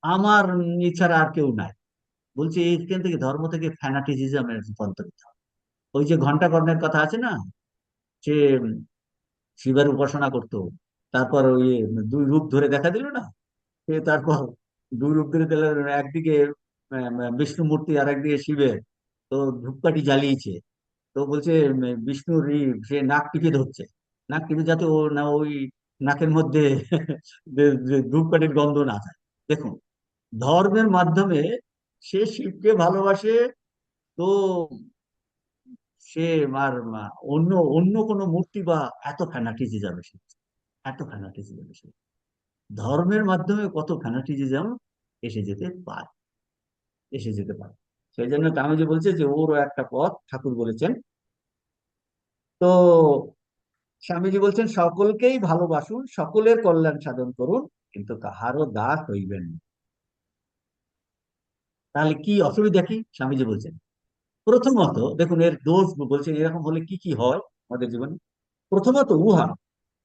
আমার ছাড়া আর কেউ নাই। বলছে এইখান থেকে ধর্ম থেকে ফ্যানাটিসিজমে রূপান্তরিত হয়। ওই যে ঘন্টা কর্ণের কথা আছে না, সে শিবের উপাসনা করতো, তারপর ওই দুই রূপ ধরে দেখা দিল না, সে তারপর দুই রূপ ধরে দিল, একদিকে বিষ্ণু মূর্তি আর একদিকে শিবের। তো ধূপকাঠি জ্বালিয়েছে, তো বলছে বিষ্ণুর সে নাক টিপে ধরছে, নাক টিপে যাতে ও না ওই নাকের মধ্যে যে ধূপকাঠির গন্ধ না যায়। দেখুন, ধর্মের মাধ্যমে সে শিবকে ভালোবাসে, তো সে আর অন্য অন্য কোনো মূর্তি বা এত ফ্যানাটিসিজম এসে, এত ফ্যানাটিসিজম এসে ধর্মের মাধ্যমে কত ফ্যানাটিসিজম এসে যেতে পারে, এসে যেতে পারে। সেই জন্য কামিজি বলছে যে ওরও একটা পথ ঠাকুর বলেছেন। তো স্বামীজি বলছেন সকলকেই ভালোবাসুন, সকলের কল্যাণ সাধন করুন, কিন্তু কাহারও দাস হইবেন না। তাহলে কি অসুবিধা কি স্বামীজি বলছেন? প্রথমত দেখুন, এর দোষ বলছেন এরকম হলে কি কি হয় আমাদের জীবনে। প্রথমত উহা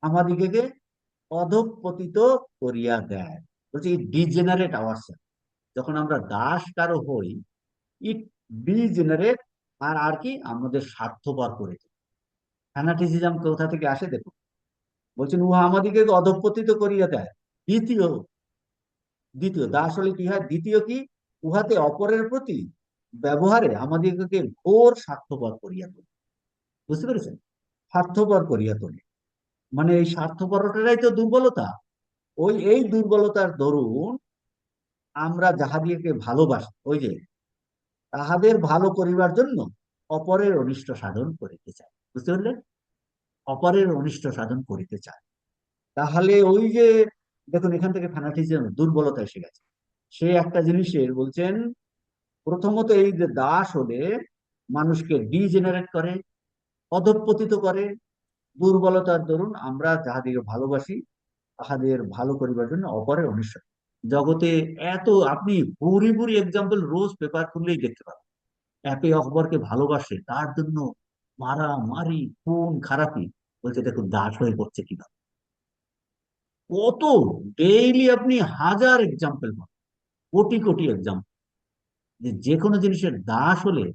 আমাদিগকে অধঃপতিত করিয়া দেয়। বলছে ইট ডিজেনারেট আওয়ার্স। যখন আমরা দাস কারো হই, ইট ডিজেনারেট, আর আর কি আমাদের স্বার্থপর করে তোলে। ফ্যানাটিসিজম কোথা থেকে আসে দেখুন, বলছেন উহা আমাদিগকে অধঃপতিত করিয়া দেয়। দ্বিতীয়, দ্বিতীয় দাস হলে কি হয়, দ্বিতীয় কি, উহাতে অপরের প্রতি ব্যবহারে আমাদিগকে ঘোর স্বার্থপর করিয়া তোলে। বুঝতে পেরেছেন? স্বার্থপর করিয়া তোলে, মানে এই স্বার্থপরতাটাই তো দুর্বলতা। ওই এই দুর্বলতার দরুন আমরা যাহাদিগকে ভালোবাসি, ওই যে তাহাদের ভালো করিবার জন্য অপরের অনিষ্ট সাধন করিতে চায়। বুঝতে পারলেন? অপরের অনিষ্ট সাধন করিতে চায়। তাহলে ওই যে দেখুন, এখান থেকে ফ্যানাটিজম দুর্বলতা এসে গেছে। সে একটা জিনিসের বলছেন, প্রথমত এই যে দাস হলে মানুষকে ডিজেনারেট করে, অধঃপতিত করে। দুর্বলতার দরুন আমরা যাহাদিকে ভালোবাসি তাহাদের ভালো করিবার জন্য অপরের অনিষ্ট। জগতে এত, আপনি ভুরি ভুরি এক্সাম্পল রোজ পেপার খুললেই দেখতে পাবেন। একে অপরকে ভালোবাসে, তার জন্য মারামারি, খুন খারাপি। বলছে দেখুন দাস হয়ে পড়ছে কিভাবে, কত ডেইলি আপনি হাজার এক্সাম্পল পাবেন, কোটি কোটি এক্সাম্পল। যে যে কোনো জিনিসের দাস হলে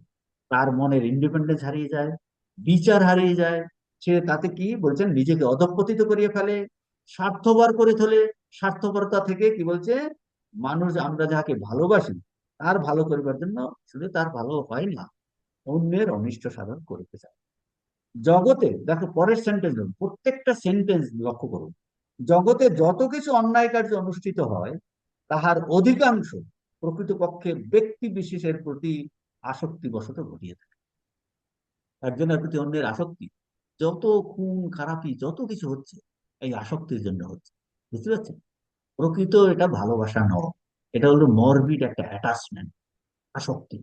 তার মনের ইন্ডিপেন্ডেন্স হারিয়ে যায়, বিচার হারিয়ে যায়। সে তাতে কি বলছেন, নিজেকে অধঃপতিত করিয়ে ফেলে, স্বার্থপর করে তোলে। স্বার্থপরতা থেকে কি বলছে, মানুষ আমরা যাকে ভালোবাসি তার ভালো করবার জন্য শুধু তার ভালো হয় না, অন্যের অনিষ্ট সাধন করতে চায়। জগতে দেখো পরের সেন্টেন্স, প্রত্যেকটা সেন্টেন্স লক্ষ্য করুন। জগতে যত কিছু অন্যায় কার্য অনুষ্ঠিত হয়, তাহার অধিকাংশ প্রকৃতপক্ষে ব্যক্তি বিশেষের প্রতি আসক্তি বশত ঘটিয়ে থাকে। একজনের প্রতি অন্যের আসক্তি, যত খুন খারাপি যত কিছু হচ্ছে, এই আসক্তির জন্য হচ্ছে। বুঝতে পারছেন? প্রকৃত এটা ভালোবাসা নয়, এটা হলো মরবিড একটা অ্যাটাচমেন্ট, আসক্তি।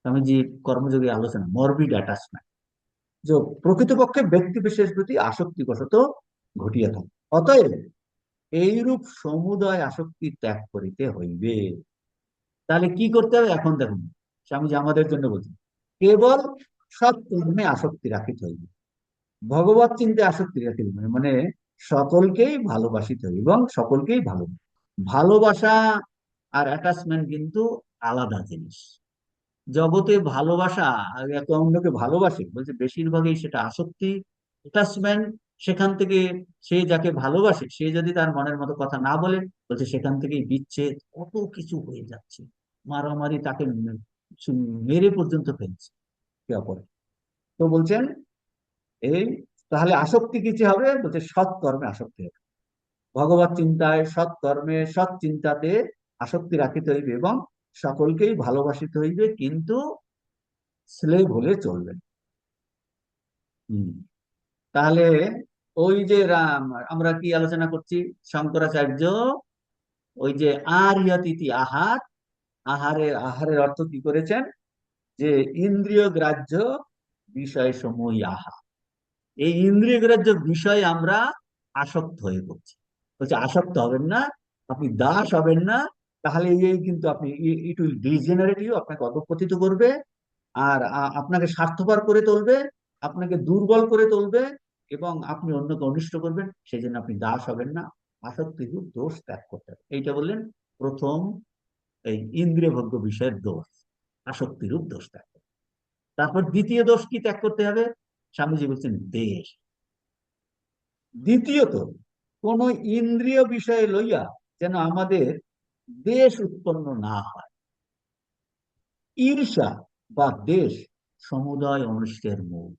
আমি যে কর্মযোগী আলোচনা, মরবিড অ্যাটাচমেন্ট, যে প্রকৃতপক্ষে ব্যক্তি বিশেষ প্রতি আসক্তি বশত ঘটিয়া থাকে। অতএব এইরূপ সমুদয় আসক্তি ত্যাগ করিতে হইবে। তাহলে কি করতে হবে এখন দেখুন, স্বামীজি আমাদের জন্য বলছেন, কেবল সৎ কর্মে আসক্তি রাখিতে হইবে, ভগবত চিন্তে আসক্তি রাখিতে হইবে, মানে সকলকেই ভালোবাসিতে হইবে এবং সকলকেই ভালো। ভালোবাসা আর অ্যাটাচমেন্ট কিন্তু আলাদা জিনিস। জগতে ভালোবাসা, একে অন্যকে ভালোবাসে বলছে বেশিরভাগই সেটা আসক্তি, অ্যাটাচমেন্ট। সেখান থেকে সে যাকে ভালোবাসে সে যদি তার মনের মতো কথা না বলে, বলছে সেখান থেকেই বিচ্ছেদ, কত কিছু হয়ে যাচ্ছে, মারামারি, তাকে মেরে পর্যন্ত ফেলছে কে অপরে। তো বলছেন এই, তাহলে আসক্তি কিছু হবে, বলছে সৎ কর্মে আসক্তি হবে, ভগবত চিন্তায়, সৎ কর্মে, সৎ চিন্তাতে আসক্তি রাখিতে হইবে এবং সকলকেই ভালোবাসিতে হইবে, কিন্তু স্লেভ হলে চলবে না। হম। তাহলে ওই যে আমরা কি আলোচনা করছি, শঙ্করাচার্য ওই যে আহারিয়তিথি আহার, আহারের অর্থ কি করেছেন, যে ইন্দ্রিয় গ্রাহ্য বিষয় সমূহ আহার। এই ইন্দ্রিয় গ্রাহ্য বিষয়ে আমরা আসক্ত হয়ে পড়ছি। বলছে আসক্ত হবেন না, আপনি দাস হবেন না। তাহলে এই কিন্তু আপনি, ইট উইল ডিজেনারেট ইউ, আপনাকে অধঃপতিত করবে, আর আপনাকে স্বার্থপর করে তুলবে, আপনাকে দুর্বল করে তুলবে, এবং আপনি অন্যকে অনিষ্ট করবেন, সেই জন্য আপনি দাস হবেন না। আসক্তিরূপ দোষ ত্যাগ করতে হবে, এইটা বললেন প্রথম, এই ইন্দ্রিয়ভোগ্য বিষয়ের দোষ, আসক্তিরূপ দোষ ত্যাগ করতে হবে। তারপর দ্বিতীয় দোষ কি ত্যাগ করতে হবে? স্বামীজি বলছেন দেশ। দ্বিতীয়ত, কোন ইন্দ্রিয় বিষয়ে লইয়া যেন আমাদের দেশ উৎপন্ন না হয়। ঈর্ষা বা দেশ সমুদয় অনিষ্টের মূল,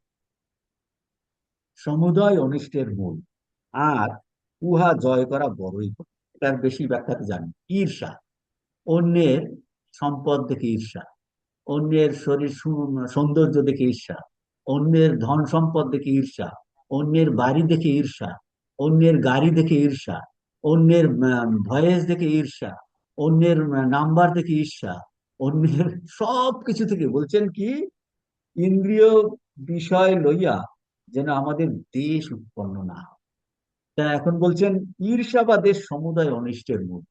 সমুদয় অনিষ্টের মূল। আর উহা জয় করা বড়ই কঠিন। এটার বেশি ব্যাখ্যাতে জানি। ঈর্ষা, অন্যের সম্পদ দেখে ঈর্ষা, অন্যের শরীর সৌন্দর্য দেখে ঈর্ষা, অন্যের ধন সম্পদ দেখে ঈর্ষা, অন্যের বাড়ি দেখে ঈর্ষা, অন্যের গাড়ি দেখে ঈর্ষা, অন্যের ভয়েস দেখে ঈর্ষা, অন্যের নাম্বার দেখে ঈর্ষা, অন্যের সব কিছু থেকে বলছেন কি, ইন্দ্রিয় বিষয় লইয়া যেন আমাদের দেশ উৎপন্ন না হয়। তা এখন বলছেন ঈর্ষা বা দেশ সমুদয় অনিষ্টের মূল।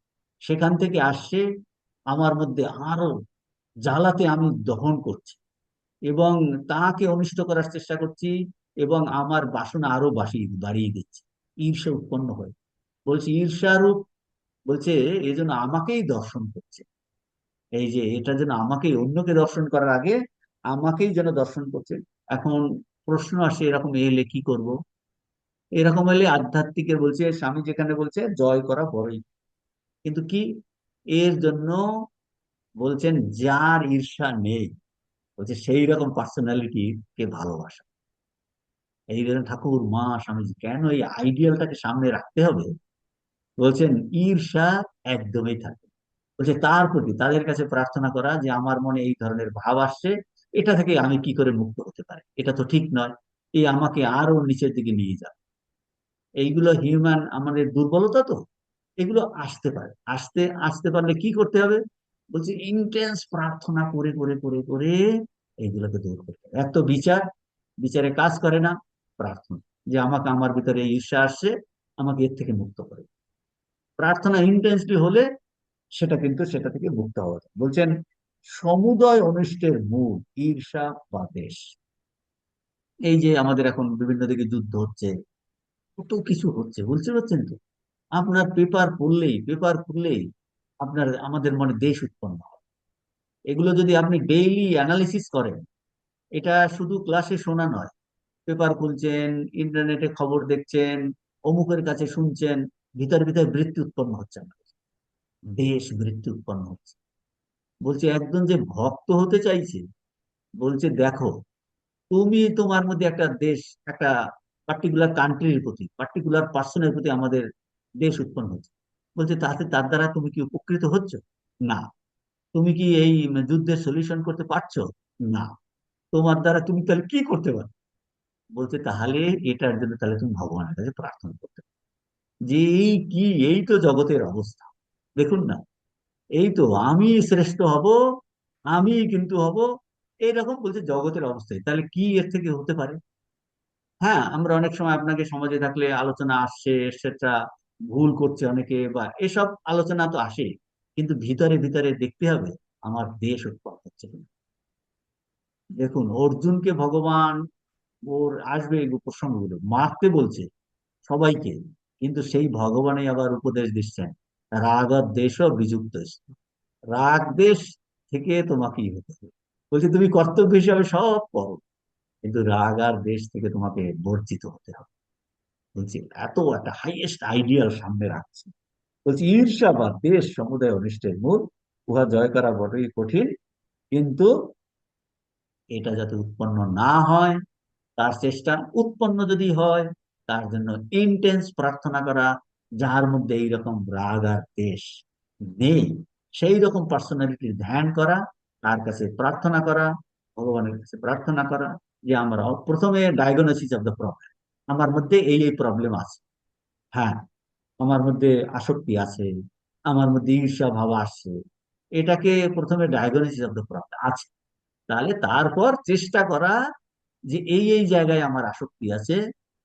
সেখান থেকে আসছে আমার মধ্যে আরো জ্বালাতে আমি দহন করছি এবং তাকে অনিষ্ট করার চেষ্টা করছি, এবং আমার বাসনা আরো বাড়িয়ে দিচ্ছি। ঈর্ষা উৎপন্ন হয়, বলছে ঈর্ষারূপ, বলছে এই জন্য আমাকেই দর্শন করছে। এই যে এটা যেন আমাকেই, অন্যকে দর্শন করার আগে আমাকেই যেন দর্শন করছে। এখন প্রশ্ন আসে, এরকম এলে কি করব? এরকম এলে আধ্যাত্মিকের বলছে, স্বামী যেখানে বলছে জয় করা বড়ই, কিন্তু কি, এর জন্য বলছেন যার ঈর্ষা নেই, বলছে সেই রকম পার্সোনালিটি কে ভালোবাসা। এই জন্য ঠাকুর মা স্বামীজি কেন এই আইডিয়ালটাকে সামনে রাখতে হবে, বলছেন ঈর্ষা একদমই থাকে। বলছে তার প্রতি তাদের কাছে প্রার্থনা করা যে আমার মনে এই ধরনের ভাব আসছে, এটা থেকে আমি কি করে মুক্ত হতে পারি, এটা তো ঠিক নয়, এই আমাকে আরো নিচের দিকে নিয়ে যাবে। এইগুলো হিউম্যান আমাদের দুর্বলতা তো, এগুলো আসতে পারে। আসতে পারলে কি করতে হবে? বলছে ইন্টেন্স প্রার্থনা করে করে করে করে এইগুলোকে দূর করতে হবে। এক তো বিচার, বিচারে কাজ করে না, প্রার্থনা, যে আমাকে, আমার ভিতরে এই ঈর্ষা আসছে, আমাকে এর থেকে মুক্ত করে। প্রার্থনা ইন্টেন্সলি হলে সেটা কিন্তু সেটা থেকে মুক্ত হওয়া যায়। বলছেন সমুদয় অনিষ্টের মূল ঈর্ষা বা দ্বেষ। এই যে আমাদের এখন বিভিন্ন দিকে যুদ্ধ হচ্ছে, কত কিছু হচ্ছে, বুঝতে পারছেন তো? আপনার পেপার খুললেই আপনার, আমাদের মনে দেশ উৎপন্ন হয়। এগুলো যদি আপনি ডেইলি অ্যানালিসিস করেন, এটা শুধু ক্লাসে শোনা নয়, পেপার খুলছেন, ইন্টারনেটে খবর দেখছেন, অমুকের কাছে শুনছেন, ভিতর ভিতর বৃত্তি উৎপন্ন হচ্ছে আমাদের, দেশ বৃত্তি উৎপন্ন হচ্ছে। বলছে একজন যে ভক্ত হতে চাইছে, বলছে দেখো, তুমি তোমার মধ্যে একটা দেশ, একটা পার্টিকুলার কান্ট্রির প্রতি, পার্টিকুলার পার্সনের প্রতি আমাদের দেশ উৎপন্ন হচ্ছে। বলছে তাতে তার দ্বারা তুমি কি উপকৃত হচ্ছ? না। তুমি কি এই যুদ্ধের সলিউশন করতে পারছো? না। তোমার দ্বারা তুমি তাহলে কি করতে পারো? বলছে তাহলে এটার জন্য তাহলে তুমি ভগবানের কাছে প্রার্থনা করতে পারো, যে এই কি, এই তো জগতের অবস্থা, দেখুন না, এই তো আমি শ্রেষ্ঠ হব, আমি কিন্তু হব, এইরকম বলছে জগতের অবস্থায়, তাহলে কি এর থেকে হতে পারে? হ্যাঁ, আমরা অনেক সময় আপনাকে সমাজে থাকলে আলোচনা আসছে, সেটা ভুল করছে অনেকে, বা এসব আলোচনা তো আসে, কিন্তু ভিতরে ভিতরে দেখতে হবে আমার দেশ উৎপন্ন হচ্ছে কিনা। দেখুন অর্জুনকে ভগবান, ওর আসবে এই প্রসঙ্গগুলো, মারতে বলছে সবাইকে, কিন্তু সেই ভগবানই আবার উপদেশ দিচ্ছেন, রাগ আর দেশ বিযুক্ত, রাগ দেশ থেকে তোমাকেই হতে হবে। বলছে তুমি কর্তব্য হিসাবে সব করো, কিন্তু রাগ আর দেশ থেকে তোমাকে বর্জিত হতে হবে। বলছি এত একটা হাইয়েস্ট আইডিয়াল সামনে রাখছে। বলছি ঈর্ষা বা দেশ সমুদায় অনিষ্টের মূল, উহা জয় করা বড়ই কঠিন, কিন্তু এটা যাতে উৎপন্ন না হয় তার চেষ্টা, উৎপন্ন যদি হয় তার জন্য ইন্টেন্স প্রার্থনা করা, যার মধ্যে এইরকম রাগ আর দেশ নেই, সেই রকম পার্সোনালিটির ধ্যান করা, তার কাছে প্রার্থনা করা, ভগবানের কাছে প্রার্থনা করা, যে আমরা প্রথমে ডায়াগনোসিস অফ দ্য প্রবলেম, আমার মধ্যে এই এই প্রবলেম আছে। হ্যাঁ, আমার মধ্যে আসক্তি আছে, আমার মধ্যে ঈর্ষা ভাব আসছে, এটাকে প্রথমে ডায়াগনোসিস অফ দ্য প্রবলেম আছে। তাহলে তারপর চেষ্টা করা যে এই এই জায়গায় আমার আসক্তি আছে,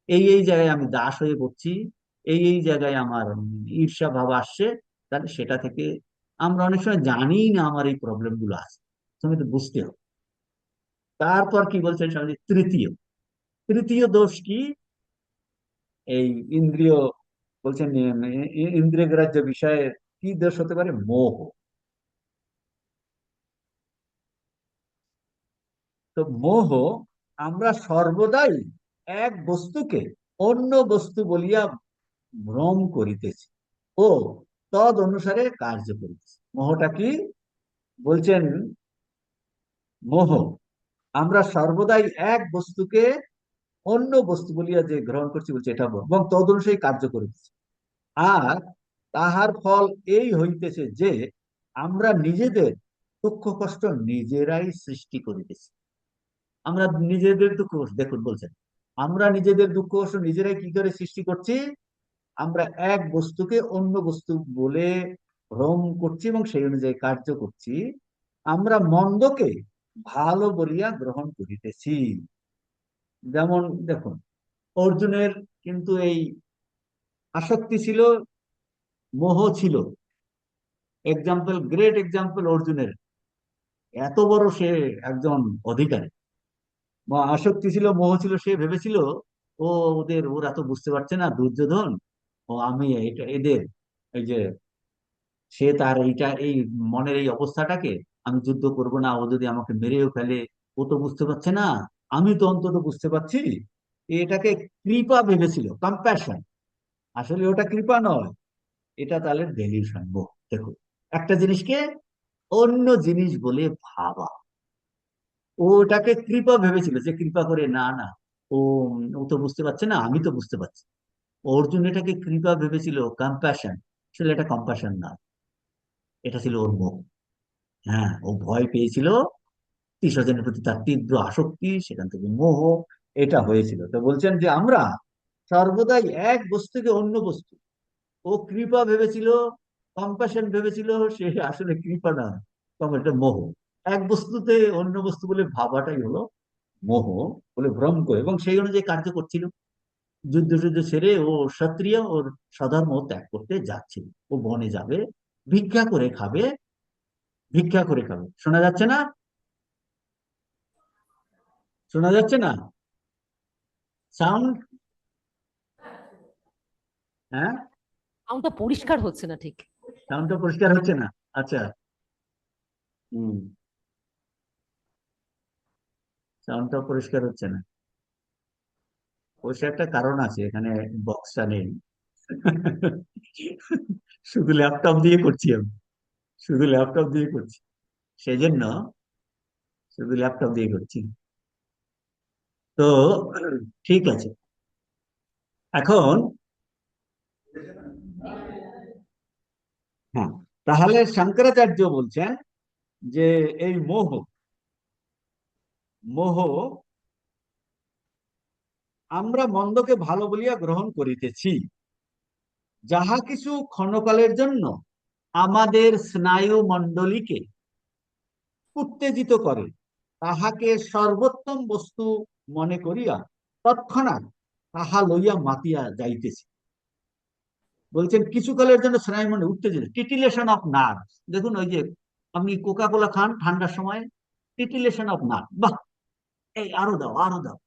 এই এই জায়গায় আমি দাস হয়ে পড়ছি, এই এই জায়গায় আমার ঈর্ষা ভাব আসছে, তাহলে সেটা থেকে, আমরা অনেক সময় জানি না আমার এই প্রবলেম গুলো আছে, তুমি তো বুঝতে হবে। তারপর কি বলছেন স্বামীজি, তৃতীয় তৃতীয় দোষ কি? এই ইন্দ্রিয়, বলছেন ইন্দ্রিয় গ্রাহ্য বিষয়ে কি দোষ হতে পারে? মোহ। তো মোহ, আমরা সর্বদাই এক বস্তুকে অন্য বস্তু বলিয়া ভ্রম করিতেছি ও তদ অনুসারে কার্য করিতেছি। মোহটা কি? বলছেন মোহ, আমরা সর্বদাই এক বস্তুকে অন্য বস্তু বলিয়া যে গ্রহণ করছি, বলছে এটা মোহ, এবং তদ অনুসারে কার্য করিতেছি। আর তাহার ফল এই হইতেছে যে আমরা নিজেদের দুঃখ কষ্ট নিজেরাই সৃষ্টি করিতেছি। আমরা নিজেদের দুঃখ কষ্ট, দেখুন বলছেন, আমরা নিজেদের দুঃখ কষ্ট নিজেরাই কি করে সৃষ্টি করছি? আমরা এক বস্তুকে অন্য বস্তু বলে ভ্রম করছি এবং সেই অনুযায়ী কার্য করছি। আমরা মন্দকে ভালো বলিয়া গ্রহণ করিতেছি। যেমন দেখুন, অর্জুনের কিন্তু এই আসক্তি ছিল, মোহ ছিল। এক্সাম্পল, গ্রেট এক্সাম্পল অর্জুনের। এত বড় সে একজন অধিকারী, বা আসক্তি ছিল, মোহ ছিল, সে ভেবেছিল ও ওরা তো বুঝতে পারছে না দুর্যোধন, ও আমি এটা এদের, এই যে সে তার এইটা এই মনের এই অবস্থাটাকে, আমি যুদ্ধ করব না, ও যদি আমাকে মেরেও ফেলে, ও তো বুঝতে পারছে না, আমি তো অন্তত বুঝতে পারছি। এটাকে কৃপা ভেবেছিল, কম্প্যাশন। আসলে ওটা কৃপা নয়, এটা তাহলে ডেলিউশন। দেখো, একটা জিনিসকে অন্য জিনিস বলে ভাবা। ও ওটাকে কৃপা ভেবেছিল, যে কৃপা করে, না না, ও ও তো বুঝতে পারছে না, আমি তো বুঝতে পারছি। অর্জুন এটাকে কৃপা ভেবেছিল, কম্প্যাশন। আসলে এটা কম্প্যাশন না, এটা ছিল ওর মোহ। হ্যাঁ, ও ভয় পেয়েছিল, কৃষ্ণজনের প্রতি তার তীব্র আসক্তি, সেখান থেকে মোহ, এটা হয়েছিল। তো বলছেন যে আমরা সর্বদাই এক বস্তুকে অন্য বস্তু, ও কৃপা ভেবেছিল, কম্প্যাশন ভেবেছিল, সে আসলে কৃপা না, তবে এটা মোহ। এক বস্তুতে অন্য বস্তু বলে ভাবাটাই হলো মোহ, বলে ভ্রম করে, এবং সেই অনুযায়ী কার্য করছিল। যুদ্ধ যুদ্ধ ছেড়ে ও ক্ষত্রিয়, ওর স্বধর্ম ত্যাগ করতে যাচ্ছিল। ও বনে যাবে, ভিক্ষা করে খাবে, ভিক্ষা করে খাবে। শোনা যাচ্ছে না? শোনা যাচ্ছে না? সাউন্ড? হ্যাঁ,
সাউন্ডটা পরিষ্কার হচ্ছে না ঠিক।
সাউন্ডটা পরিষ্কার হচ্ছে না? আচ্ছা। হম, সাউন্ডটা পরিষ্কার হচ্ছে না। অবশ্য একটা কারণ আছে, এখানে বক্সটা নেই। শুধু ল্যাপটপ দিয়ে করছি আমি, শুধু ল্যাপটপ দিয়ে করছি, সেই জন্য শুধু ল্যাপটপ দিয়ে করছি। তো ঠিক আছে, এখন হ্যাঁ, তাহলে শঙ্করাচার্য বলছেন যে এই মোহ, মোহ, আমরা মন্দকে ভালো বলিয়া গ্রহণ করিতেছি, যাহা কিছু ক্ষণকালের জন্য আমাদের স্নায়ু মণ্ডলীকে উত্তেজিত করে, তাহাকে সর্বোত্তম বস্তু মনে করিয়া তৎক্ষণাৎ তাহা লইয়া মাতিয়া যাইতেছি। বলছেন কিছুকালের জন্য স্নায়ু মণ্ডল উত্তেজিত, টিটিলেশন অফ নার্ভ। দেখুন, ওই যে আপনি কোকা কোলা খান ঠান্ডার সময়, টিটিলেশন অফ নার্ভ, বাহ, এই আরো দাও আরো দাও,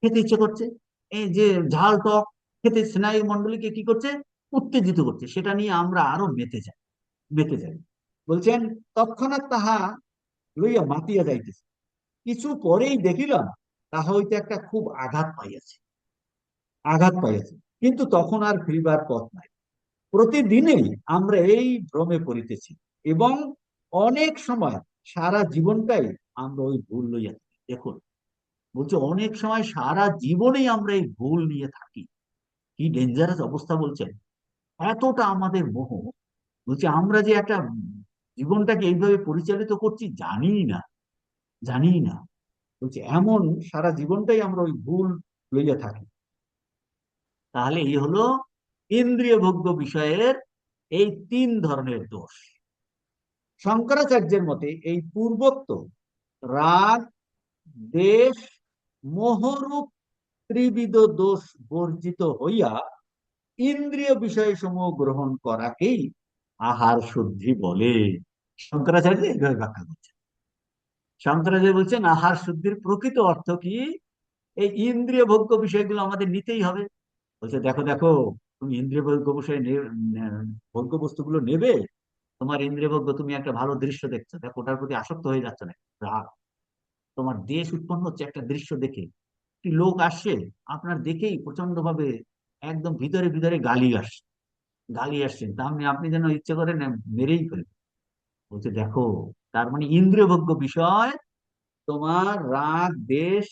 খেতে ইচ্ছে করছে। এই যে ঝাল টক খেতে স্নায়ু মণ্ডলীকে কি করছে? উত্তেজিত করছে, সেটা নিয়ে আমরা আরো মেতে যাই, মেতে যাই। বলছেন তৎক্ষণাৎ তাহা লইয়া মাতিয়া যাইতেছে, কিছু পরেই দেখিলাম তাহা হইতে একটা খুব আঘাত পাইয়াছে, আঘাত পাইয়াছে, কিন্তু তখন আর ফিরিবার পথ নাই। প্রতিদিনেই আমরা এই ভ্রমে পড়িতেছি, এবং অনেক সময় সারা জীবনটাই আমরা ওই ভুল লইয়া থাকি। দেখুন, বলছে অনেক সময় সারা জীবনেই আমরা এই ভুল নিয়ে থাকি। কি ডেঞ্জারাস অবস্থা! বলছেন এতটা আমাদের মোহ। বলছে আমরা যে একটা জীবনটাকে এইভাবে পরিচালিত করছি জানি না, জানি না। বলছে এমন সারা জীবনটাই আমরা ওই ভুল লইয়া থাকি। তাহলে এই হলো ইন্দ্রিয় ভোগ্য বিষয়ের এই তিন ধরনের দোষ। শঙ্করাচার্যের মতে এই পূর্বোক্ত রাগ, দেশ, মোহরূপ ত্রিবিধ দোষ বর্জিত হইয়া ইন্দ্রিয় বিষয় সমূহ গ্রহণ করাকেই আহার শুদ্ধি বলে। শঙ্করাচার্য এইভাবে ব্যাখ্যা করছেন। শঙ্করাচার্য বলছেন আহার শুদ্ধির প্রকৃত অর্থ কি? এই ইন্দ্রিয় ভোগ্য বিষয়গুলো আমাদের নিতেই হবে, বলছে দেখো দেখো, তুমি ইন্দ্রিয় ভোগ্য বিষয়ে ভোগ্য বস্তুগুলো নেবে, তোমার ইন্দ্রিয় ভোগ্য, তুমি একটা ভালো দৃশ্য দেখছো, দেখো ওটার প্রতি আসক্ত হয়ে যাচ্ছে না, রাগ, তোমার দেশ উৎপন্ন হচ্ছে একটা দৃশ্য দেখে। একটি লোক আসছে, আপনার দেখেই প্রচন্ড ভাবে একদম ভিতরে ভিতরে গালি আসছে, গালি আসছেন, তার মানে আপনি যেন ইচ্ছে করেন মেরেই ফেলেন। বলছে দেখো, তার মানে ইন্দ্রিয়ভোগ্য বিষয় তোমার রাগ, দেশ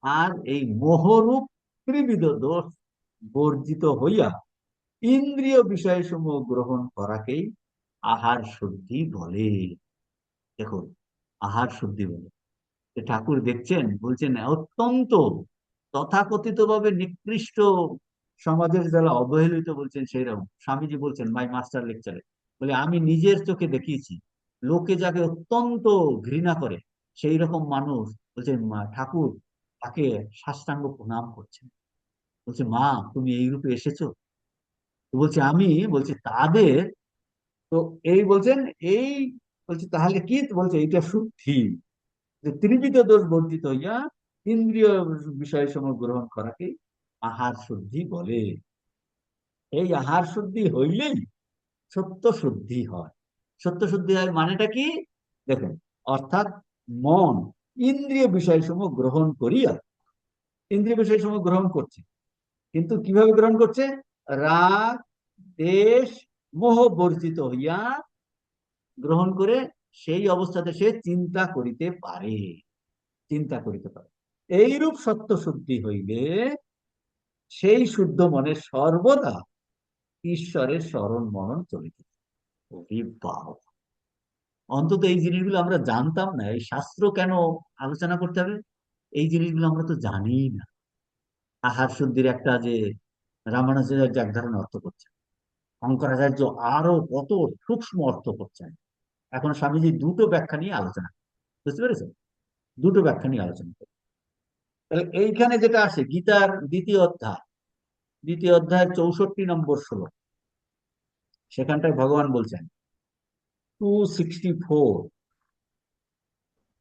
আর এই মোহরূপ ত্রিবিধ দোষ বর্জিত হইয়া ইন্দ্রিয় বিষয় সমূহ গ্রহণ করাকেই আহার শুদ্ধি বলে। দেখো, আহার শুদ্ধি বলে। তো ঠাকুর দেখছেন, বলছেন অত্যন্ত তথাকথিত ভাবে নিকৃষ্ট সমাজের যারা অবহেলিত, বলছেন সেই রকম স্বামীজি বলছেন মাই মাস্টার লেকচারে, বলে আমি নিজের চোখে দেখিয়েছি, লোকে যাকে অত্যন্ত ঘৃণা করে সেই রকম মানুষ, বলছেন ঠাকুর তাকে সাষ্টাঙ্গ প্রণাম করছেন। বলছে মা, তুমি এই রূপে এসেছো? তো বলছে আমি, বলছে তাদের, তো এই বলছেন, এই বলছে তাহলে কি, তো বলছে এইটা শুদ্ধি, যে ত্রিবিধ দোষ বর্জিত হইয়া ইন্দ্রিয় বিষয় সমূহ গ্রহণ করাকে আহার শুদ্ধি বলে। এই আহার শুদ্ধি হইলেই সত্য শুদ্ধি হয়। সত্য শুদ্ধি হয় মানেটা কি? দেখুন, অর্থাৎ মন ইন্দ্রিয় বিষয় সমূহ গ্রহণ করিয়া, ইন্দ্রিয় বিষয় সমূহ গ্রহণ করছে, কিন্তু কিভাবে গ্রহণ করছে? রাগ, দেশ, মোহ বর্জিত হইয়া গ্রহণ করে, সেই অবস্থাতে সে চিন্তা করিতে পারে, চিন্তা করিতে পারে। এইরূপ সত্য শুদ্ধি হইলে সেই শুদ্ধ মনে সর্বদা ঈশ্বরের স্মরণ মনন চলিতে থাকে। ওরে বাবা! অন্তত এই জিনিসগুলো আমরা জানতাম না, এই শাস্ত্র কেন আলোচনা করতে হবে? এই জিনিসগুলো আমরা তো জানি না। আহার শুদ্ধির একটা যে রামানুজাচার্য এক ধরনের অর্থ করছেন, শঙ্করাচার্য আরো কত সূক্ষ্ম অর্থ করছেন। এখন স্বামীজি দুটো ব্যাখ্যা নিয়ে আলোচনা, বুঝতে পেরেছেন? দুটো ব্যাখ্যা নিয়ে আলোচনা করেন। তাহলে এইখানে যেটা আসে গীতার দ্বিতীয় অধ্যায়, দ্বিতীয় অধ্যায়ের 64 নম্বর শ্লোক, সেখানটায় ভগবান বলছেন 264,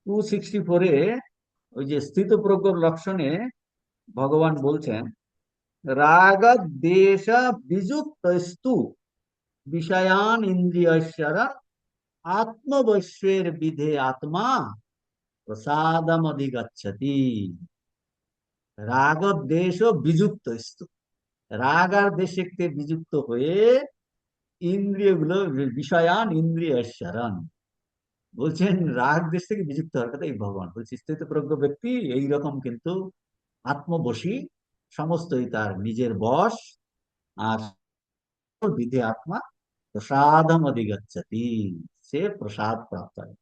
264-এ ওই যে স্থিতপ্রজ্ঞ লক্ষণে ভগবান বলছেন, রাগ দেশ বিযুক্তস্তু বিষয়ান ইন্দ্রিয়স্যর আত্মবশ্যের বিধে আত্মা প্রসাদম অধিগচ্ছতি। রাগ দেশ বিযুক্তস্তু, রাগ আর দেশকে বিযুক্ত হয়ে ইন্দ্রিয়গুলো, বিষয়ান ইন্দ্রিয়স্যরণ, বলছেন রাগ দেশ থেকে বিযুক্ত হওয়ার কথা এই ভগবান বলছে। স্থিতপ্রজ্ঞ ব্যক্তি এইরকম কিন্তু আত্মবশী, সমস্তই তার নিজের বশ, আর বিধে আত্মা প্রসাদম অধিগচ্ছতি, সে প্রসাদ প্রাপ্ত হয়।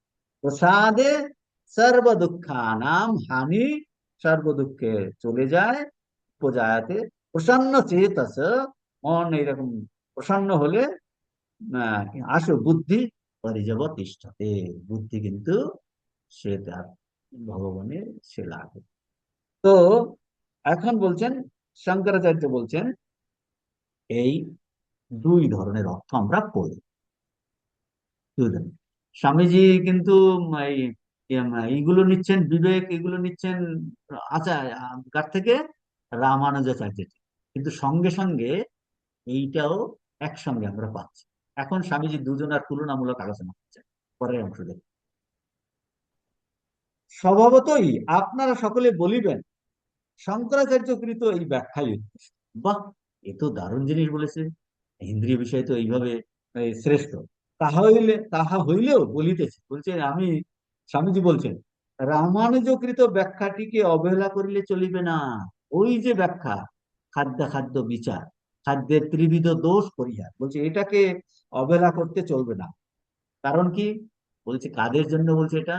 প্রসাদে সর্ব দুঃখানাম হানি, সর্ব দুঃখে চলে যায়। উপজায়াতে প্রসন্ন চেতস, মন এইরকম প্রসন্ন হলে আহ, আসো বুদ্ধি পরিজব তিষ্ঠতে, বুদ্ধি কিন্তু সে তার ভগবানের সে লাগে। তো এখন বলছেন, শঙ্করাচার্য বলছেন এই দুই ধরনের অর্থ আমরা করি, দুই ধরনের। স্বামীজি কিন্তু এই এইগুলো নিচ্ছেন, বিবেক এগুলো নিচ্ছেন আচার কার থেকে? রামানুজাচার্য থেকে। কিন্তু সঙ্গে সঙ্গে এইটাও একসঙ্গে আমরা পাচ্ছি। এখন স্বামীজি দুজনার তুলনামূলক আলোচনা করছেন পরের অংশ দেখে। স্বভাবতই আপনারা সকলে বলিবেন শঙ্করাচার্য কৃত এই ব্যাখ্যাই উৎকৃষ্ট। বাহ, এ তো দারুণ জিনিস বলেছে, ইন্দ্রিয় বিষয় তো এইভাবে শ্রেষ্ঠ। তাহা হইলেও বলিতেছে, বলছে আমি, স্বামীজি বলছেন রামানুজকৃত ব্যাখ্যাটিকে অবহেলা করিলে চলিবে না। ওই যে ব্যাখ্যা, খাদ্য খাদ্য বিচার, খাদ্যের ত্রিবিধ দোষ পরিহার, বলছে এটাকে অবহেলা করতে চলবে না। কারণ কি? বলছে কাদের জন্য বলছে এটা?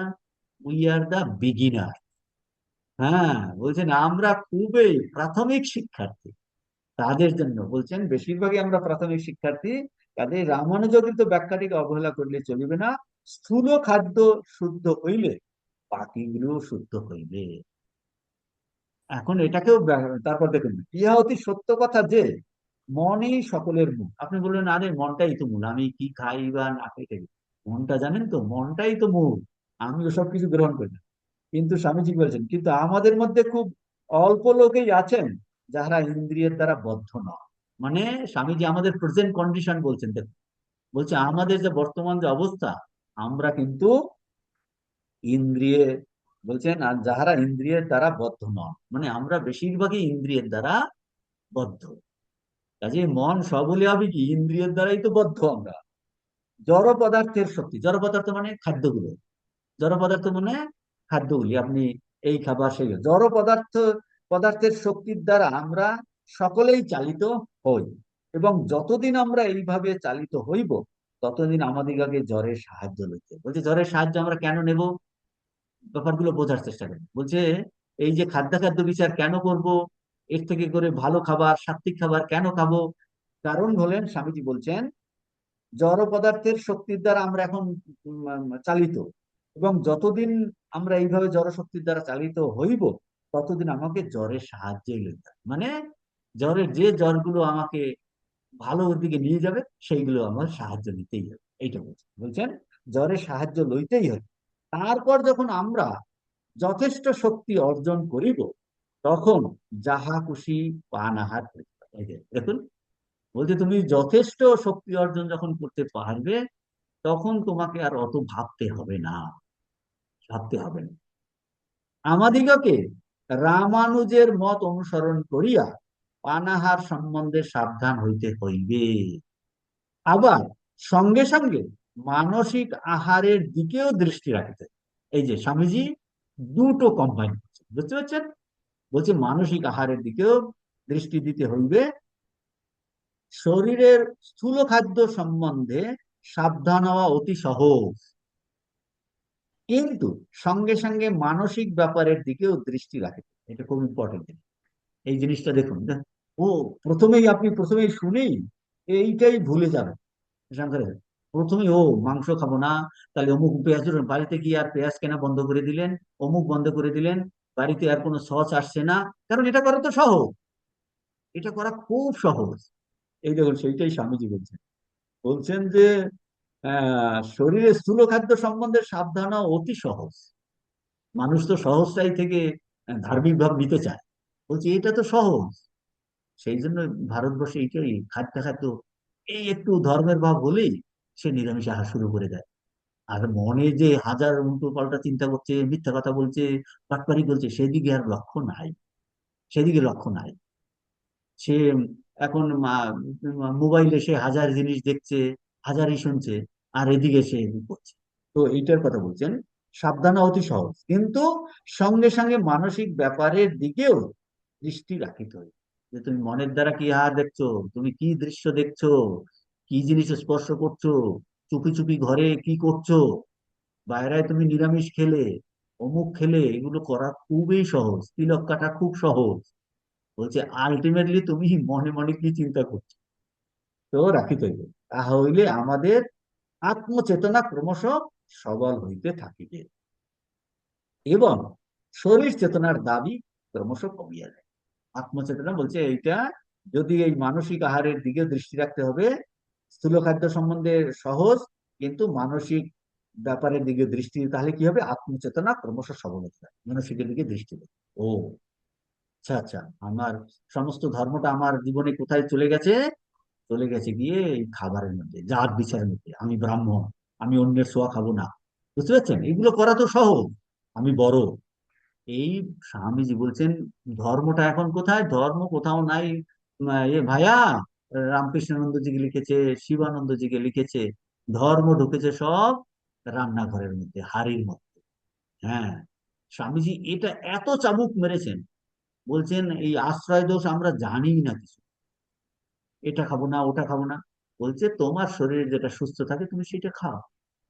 We are the beginner. হ্যাঁ, বলছেন আমরা খুবই প্রাথমিক শিক্ষার্থী, তাদের জন্য বলছেন, বেশিরভাগই আমরা প্রাথমিক শিক্ষার্থী, তাদের রামানুজকৃত ব্যাখ্যাটিকে অবহেলা করলে চলিবে না। স্থূল খাদ্য শুদ্ধ হইলে বাকিগুলো শুদ্ধ হইবে। এখন এটাকেও তারপর দেখুন, ইহা অতি সত্য কথা যে মনই সকলের মূল। আপনি বললেন আরে মনটাই তো মূল, আমি কি খাই বা না খাই খাই, মনটা জানেন তো, মনটাই তো মূল, আমি ওসব কিছু গ্রহণ করি না। কিন্তু স্বামীজি বলছেন কিন্তু আমাদের মধ্যে খুব অল্প লোকেই আছেন যাহারা ইন্দ্রিয়ের দ্বারা বদ্ধ নয়। মানে স্বামীজি আমাদের প্রেজেন্ট কন্ডিশন বলছেন, দেখুন, বলছে আমাদের যে বর্তমান যে অবস্থা, আমরা কিন্তু ইন্দ্রিয়ে, বলছেন আর যাহারা ইন্দ্রিয়ের দ্বারা বদ্ধ নয়, মানে আমরা বেশিরভাগই ইন্দ্রিয়ের দ্বারা বদ্ধ। কাজে মন সবলে হবে কি, ইন্দ্রিয়ের দ্বারাই তো বদ্ধ আমরা। জড় পদার্থের শক্তি, জড় পদার্থ মানে খাদ্যগুলো, জড় পদার্থ মানে খাদ্যগুলি, আপনি এই খাবার সেই জড় পদার্থ, পদার্থের শক্তির দ্বারা আমরা সকলেই চালিত হই। এবং যতদিন আমরা এইভাবে চালিত হইব, ততদিন আমাদিগকে জ্বরের সাহায্য লইতে, বলছে জ্বরের সাহায্য আমরা কেন নেব, ব্যাপারগুলো বোঝার চেষ্টা করেন। বলছে এই যে খাদ্য বিচার কেন করব, এর থেকে করে ভালো খাবার, সাত্বিক খাবার কেন খাবো, কারণ হলেন স্বামীজি বলছেন জড় পদার্থের শক্তির দ্বারা আমরা এখন চালিত, এবং যতদিন আমরা এইভাবে জড় শক্তির দ্বারা চালিত হইব, ততদিন আমাকে জ্বরের সাহায্যে লইতে হবে। মানে জ্বরের যে জ্বরগুলো আমাকে ভালোর দিকে নিয়ে যাবে, সেইগুলো আমার সাহায্য নিতেই হবে, এইটা বলছেন। বলছেন জ্বরের সাহায্য লইতেই হবে। তারপর যখন আমরা যথেষ্ট শক্তি অর্জন করিব, তখন যাহা খুশি পান আহার করিতে পারিবে। এই যে দেখুন, বলছে তুমি যথেষ্ট শক্তি অর্জন যখন করতে পারবে, তখন তোমাকে আর অত ভাবতে হবে না, ভাবতে হবে না। আমাদিগকে রামানুজের মত অনুসরণ করিয়া পানাহার সম্বন্ধে সাবধান হইতে হইবে। আবার সঙ্গে সঙ্গে মানসিক আহারের দিকেও দৃষ্টি রাখতে। এই যে স্বামীজি দুটো কম্বাইন করছে, বুঝতে পারছেন। বলছে মানসিক আহারের দিকেও দৃষ্টি দিতে হইবে, শরীরের স্থূল খাদ্য সম্বন্ধে সাবধান হওয়া অতি সহজ, কিন্তু সঙ্গে সঙ্গে মানসিক ব্যাপারের দিকেও দৃষ্টি রাখে। এটা খুব ইম্পর্টেন্ট। এই জিনিসটা দেখুন, ও প্রথমেই আপনি প্রথমেই শুনেই এইটাই ভুলে যাবেন। শঙ্কর, প্রথমে ও মাংস খাবো না, তাহলে অমুক পেঁয়াজ, বাড়িতে গিয়ে আর পেঁয়াজ কেনা বন্ধ করে দিলেন, অমুক বন্ধ করে দিলেন, বাড়িতে আর কোনো সস আসছে না, কারণ এটা করা তো সহজ, এটা করা খুব সহজ। এই দেখুন সেইটাই স্বামীজি বলছেন। বলছেন যে শরীরের স্থূল খাদ্য সম্বন্ধে সাবধান হওয়া অতি সহজ। মানুষ তো সহজটাই থেকে ধার্মিক ভাব নিতে চায়। বলছি এটা তো সহজ, সেই জন্য ভারতবর্ষে এইটাই খাদ্য খাদ্য, এই একটু ধর্মের ভাব হলেই সে নিরামিষ আহার শুরু করে দেয়। আর মনে যে হাজার উল্টো পাল্টা চিন্তা করছে, মিথ্যা কথা বলছে, পাটপারি বলছে, সেদিকে আর লক্ষ্য নাই, সেদিকে লক্ষ্য নাই। সে এখন মোবাইলে সে হাজার জিনিস দেখছে, হাজারই শুনছে, আর এদিকে সে করছে। তো এইটার কথা বলছেন, সাবধান হওয়া অতি সহজ, কিন্তু সঙ্গে সঙ্গে মানসিক ব্যাপারের দিকেও দৃষ্টি রাখিতে হবে। যে তুমি মনের দ্বারা কি আহার দেখছো, তুমি কি দৃশ্য দেখছো, কি জিনিস স্পর্শ করছো, চুপি চুপি ঘরে কি করছো, বাইরে তুমি নিরামিষ খেলে, অমুক খেলে, এগুলো করা খুবই সহজ, তিলক কাটা খুব সহজ। বলছে আলটিমেটলি তুমি মনে মনে কি চিন্তা করছো, তো রাখিতে হইবে, তাহা হইলে আমাদের আত্মচেতনা ক্রমশ সবল হইতে থাকিবে, এবং শরীর চেতনার দাবি ক্রমশ কমিয়া যায়। আত্মচেতনা বলছে এইটা, যদি এই মানসিক আহারের দিকে দৃষ্টি রাখতে হবে, স্থূল খাদ্য সম্বন্ধে সহজ, কিন্তু মানসিক ব্যাপারের দিকে দৃষ্টি, তাহলে কি হবে, আত্মচেতনা ক্রমশ সবল হতে থাকে, মানসিকের দিকে দৃষ্টি দেবে। ও আচ্ছা আচ্ছা, আমার সমস্ত ধর্মটা আমার জীবনে কোথায় চলে গেছে, চলে গেছে গিয়ে এই খাবারের মধ্যে, জাত বিচারের মধ্যে, আমি ব্রাহ্মণ, আমি অন্যের সোয়া খাবো না। বুঝতে পারছেন, এগুলো করা তো সহজ, আমি বড়। এই স্বামীজি বলছেন ধর্মটা এখন কোথায়, ধর্ম কোথাও নাই। এ ভাইয়া, রামকৃষ্ণানন্দজিকে লিখেছে, শিবানন্দজিকে লিখেছে, ধর্ম ঢুকেছে সব রান্নাঘরের মধ্যে, হাড়ির মধ্যে। হ্যাঁ, স্বামীজি এটা এত চাবুক মেরেছেন, বলছেন এই আশ্রয় দোষ আমরা জানি না কিছু, এটা খাবো না, ওটা খাবো না। বলছে তোমার শরীরে যেটা সুস্থ থাকে তুমি সেটা খাও।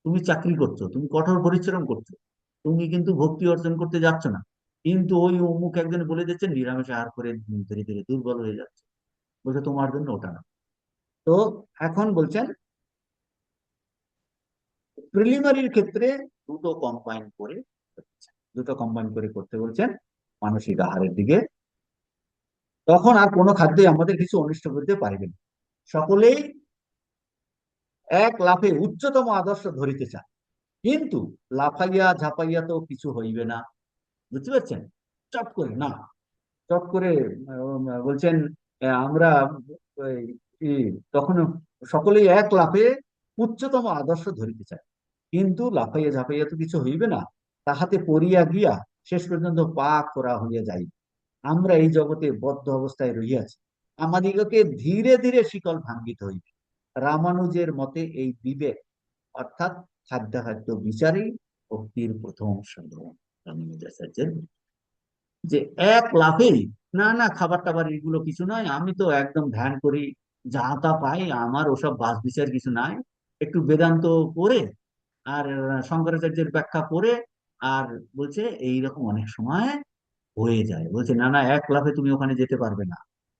তুমি চাকরি করছো, তুমি কঠোর পরিশ্রম করছো, তুমি কিন্তু ভক্তি অর্জন করতে যাচ্ছ না, কিন্তু ওই অমুক একজন বলে দিচ্ছে নিরামিষ আহার করে ধীরে ধীরে দুর্বল হয়ে যাচ্ছে, বলছে তোমার জন্য ওটা না। তো এখন বলছেন প্রিলিমিনারির ক্ষেত্রে দুটো কম্বাইন করে, দুটো কম্বাইন করে করতে বলছেন মানসিক আহারের দিকে, তখন আর কোনো খাদ্যই আমাদের কিছু অনিষ্ট করতে পারবে না। সকলেই এক লাফে উচ্চতম আদর্শ ধরিতে চায়, কিন্তু লাফাইয়া ঝাঁপাইয়া তো কিছু হইবে না। বুঝতে পারছেন, চট করে না, চট করে বলছেন আমরা এই, ই, তখন সকলেই এক লাফে উচ্চতম আদর্শ ধরিতে চায়, কিন্তু লাফাইয়া ঝাঁপাইয়া তো কিছু হইবে না, তাহাতে পড়িয়া গিয়া শেষ পর্যন্ত পা করা হইয়া যাই। আমরা এই জগতে বদ্ধ অবস্থায় রহিয়াছি, আমাদিগকে ধীরে ধীরে শিকল ভাঙ্গিতে হইবে। রামানুজের মতে এই বিবেক অর্থাৎ খাদ্যাখাদ্য বিচারেই ভক্তির প্রথম সাধন। রামানুজাচার্যের যে এক লাফেই, না না খাবার টাবার এগুলো কিছু নয়, আমি তো একদম ধ্যান করি, যা তা পাই, আমার ওসব বাছ বিচার কিছু নাই, একটু বেদান্ত পড়ে আর শঙ্করাচার্যের ব্যাখ্যা পড়ে, আর বলছে এইরকম অনেক সময় হয়ে যায়। বলছে না না, এক লাফে তুমি ওখানে যেতে পারবে না।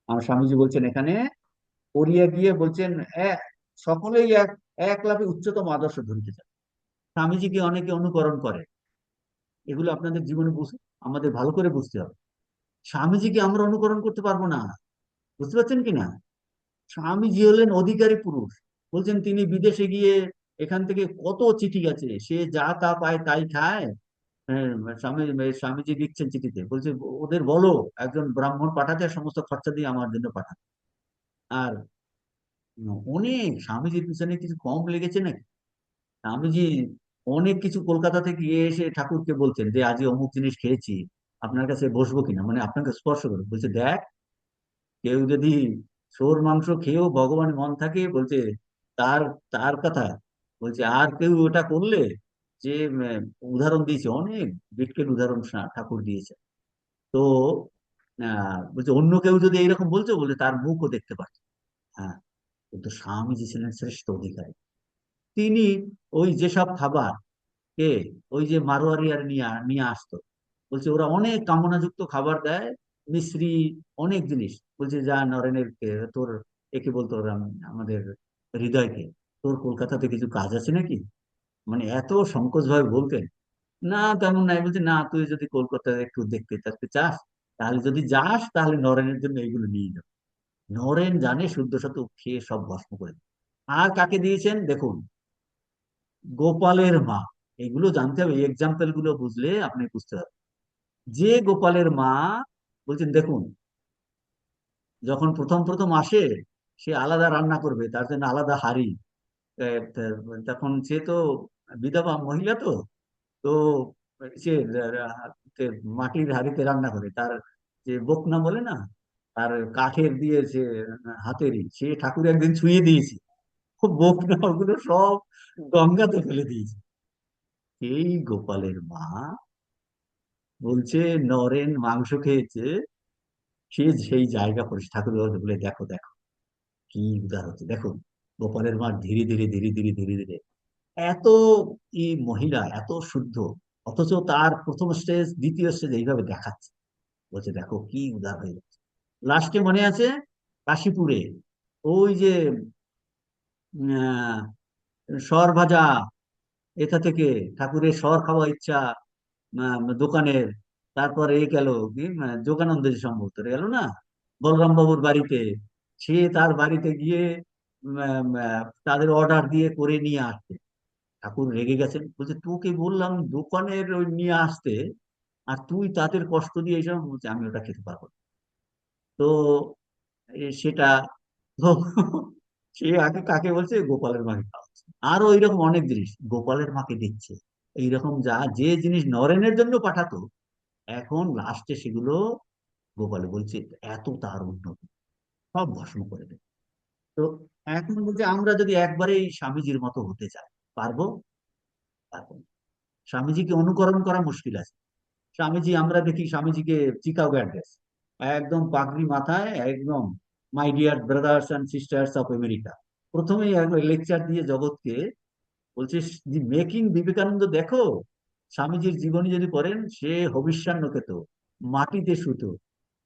আমার স্বামীজি বলছেন এখানে পড়িয়া গিয়ে বলছেন "এ- সকলেই এক এক লাফে উচ্চতম আদর্শ ধরিতে চায়"। স্বামীজিকে অনেকে অনুকরণ করে, এগুলো আপনাদের জীবনে আমাদের ভালো করে বুঝতে হবে। স্বামীজিকে আমরা অনুকরণ করতে পারবো না, বুঝতে পারছেন কিনা? স্বামীজি হলেন অধিকারী পুরুষ। বলছেন তিনি বিদেশে গিয়ে এখান থেকে কত চিঠি আছে, সে যা তা পায় তাই খায়। হ্যাঁ, স্বামীজি লিখছেন চিঠিতে, বলছে ওদের বলো একজন ব্রাহ্মণ পাঠাতে, আর সমস্ত খরচা দিয়ে আমার জন্য পাঠাতে। আর অনেক স্বামীজির পিছনে কিছু কম লেগেছে নাকি? স্বামীজি অনেক কিছু কলকাতা থেকে গিয়ে এসে ঠাকুরকে বলছেন যে আজ অমুক জিনিস খেয়েছি, আপনার কাছে বসবো কিনা, মানে আপনাকে স্পর্শ করে বলছে দেখ, কেউ যদি শুয়োর মাংস খেয়েও ভগবান মন থাকে, বলছে তার তার কথা বলছে, আর কেউ ওটা করলে যে উদাহরণ দিয়েছে অনেক, বিটকেল উদাহরণ ঠাকুর দিয়েছে। তো বলছে অন্য কেউ যদি এইরকম বলছে, বলে তার মুখও দেখতে পাচ্ছে। হ্যাঁ, কিন্তু স্বামীজি ছিলেন শ্রেষ্ঠ অধিকারী। তিনি ওই যেসব খাবার কে ওই যে মারোয়ারি আর নিয়ে নিয়ে আসতো, বলছে ওরা অনেক কামনাযুক্ত খাবার দেয়, মিশ্রি, অনেক জিনিস। বলছে যা নরেনের তোর একে বলতো ওরা, আমাদের হৃদয়কে, তোর কলকাতাতে কিছু কাজ আছে নাকি, মানে এত সংকোচ ভাবে বলতেন। না তেমন নাই, বলছে না তুই যদি কলকাতায় একটু দেখতে থাকতে চাস, তাহলে যদি যাস তাহলে নরেনের জন্য এইগুলো নিয়ে যাও। নরেন জানে শুদ্ধ শত খেয়ে সব ভস্ম করে দেবে। আর কাকে দিয়েছেন দেখুন, গোপালের মা। এগুলো জানতে হবে, এক্সাম্পল গুলো বুঝলে আপনি বুঝতে পারবেন। যে গোপালের মা, বলছেন দেখুন, যখন প্রথম প্রথম আসে, সে আলাদা রান্না করবে, তার জন্য আলাদা হাঁড়ি। তখন সে তো বিধবা মহিলা, তো তো সে মাটির হাঁড়িতে রান্না করে, তার যে বকনা বলে না, তার কাঠের দিয়ে সে হাতেরই, সে ঠাকুর একদিন ছুঁয়ে দিয়েছে, বকনা ওগুলো সব গঙ্গাতে ফেলে দিয়েছে। এই গোপালের মা বলছে নরেন মাংস খেয়েছে, সে সেই জায়গা পরিষ্কার, ঠাকুর বাবা বলে দেখো দেখো কি উদার হচ্ছে, দেখো গোপালের মা ধীরে ধীরে ধীরে ধীরে ধীরে ধীরে এত, মহিলা এত শুদ্ধ, অথচ তার প্রথম স্টেজ দ্বিতীয় স্টেজ এইভাবে দেখাচ্ছে। বলছে দেখো কি উদার হয়ে যাচ্ছে। লাস্টে মনে আছে কাশীপুরে ওই যে আহ সর ভাজা, এটা থেকে ঠাকুরের সর খাওয়া ইচ্ছা দোকানের, তারপরে এ গেল কি যোগানন্দ যে সম্ভবত গেল না বলরাম বাবুর বাড়িতে, সে তার বাড়িতে গিয়ে তাদের অর্ডার দিয়ে করে নিয়ে আসতে। ঠাকুর রেগে গেছেন, বলছে তোকে বললাম দোকানের ওই নিয়ে আসতে, আর তুই তাদের কষ্ট দিয়ে এসব, বলছে আমি ওটা খেতে পারবো না। তো সেটা তো সে আগে কাকে বলছে, গোপালের মাকে খাওয়াচ্ছে। আরো এইরকম অনেক জিনিস গোপালের মাকে দিচ্ছে। এইরকম যা যে জিনিস নরেনের জন্য পাঠাতো, এখন লাস্টে সেগুলো গোপালে বলছে এত তার উন্নতি, সব ভস্ম করে দেবে। তো এখন বলছে আমরা যদি একবারেই স্বামীজির মতো হতে চাই, পারবো? পারবো না। স্বামীজিকে অনুকরণ করা মুশকিল আছে। স্বামীজি আমরা দেখি স্বামীজিকে চিকাগো অ্যাড্রেস, একদম পাগড়ি মাথায়, একদম my dear brothers and sisters of America, প্রথমেই লেকচার দিয়ে জগৎকে বলছে দি মেকিং বিবেকানন্দ দেখো। স্বামীজির জীবনী যদি পড়েন, সে হবিষ্যান্ন খেত, মাটিতে শুতো,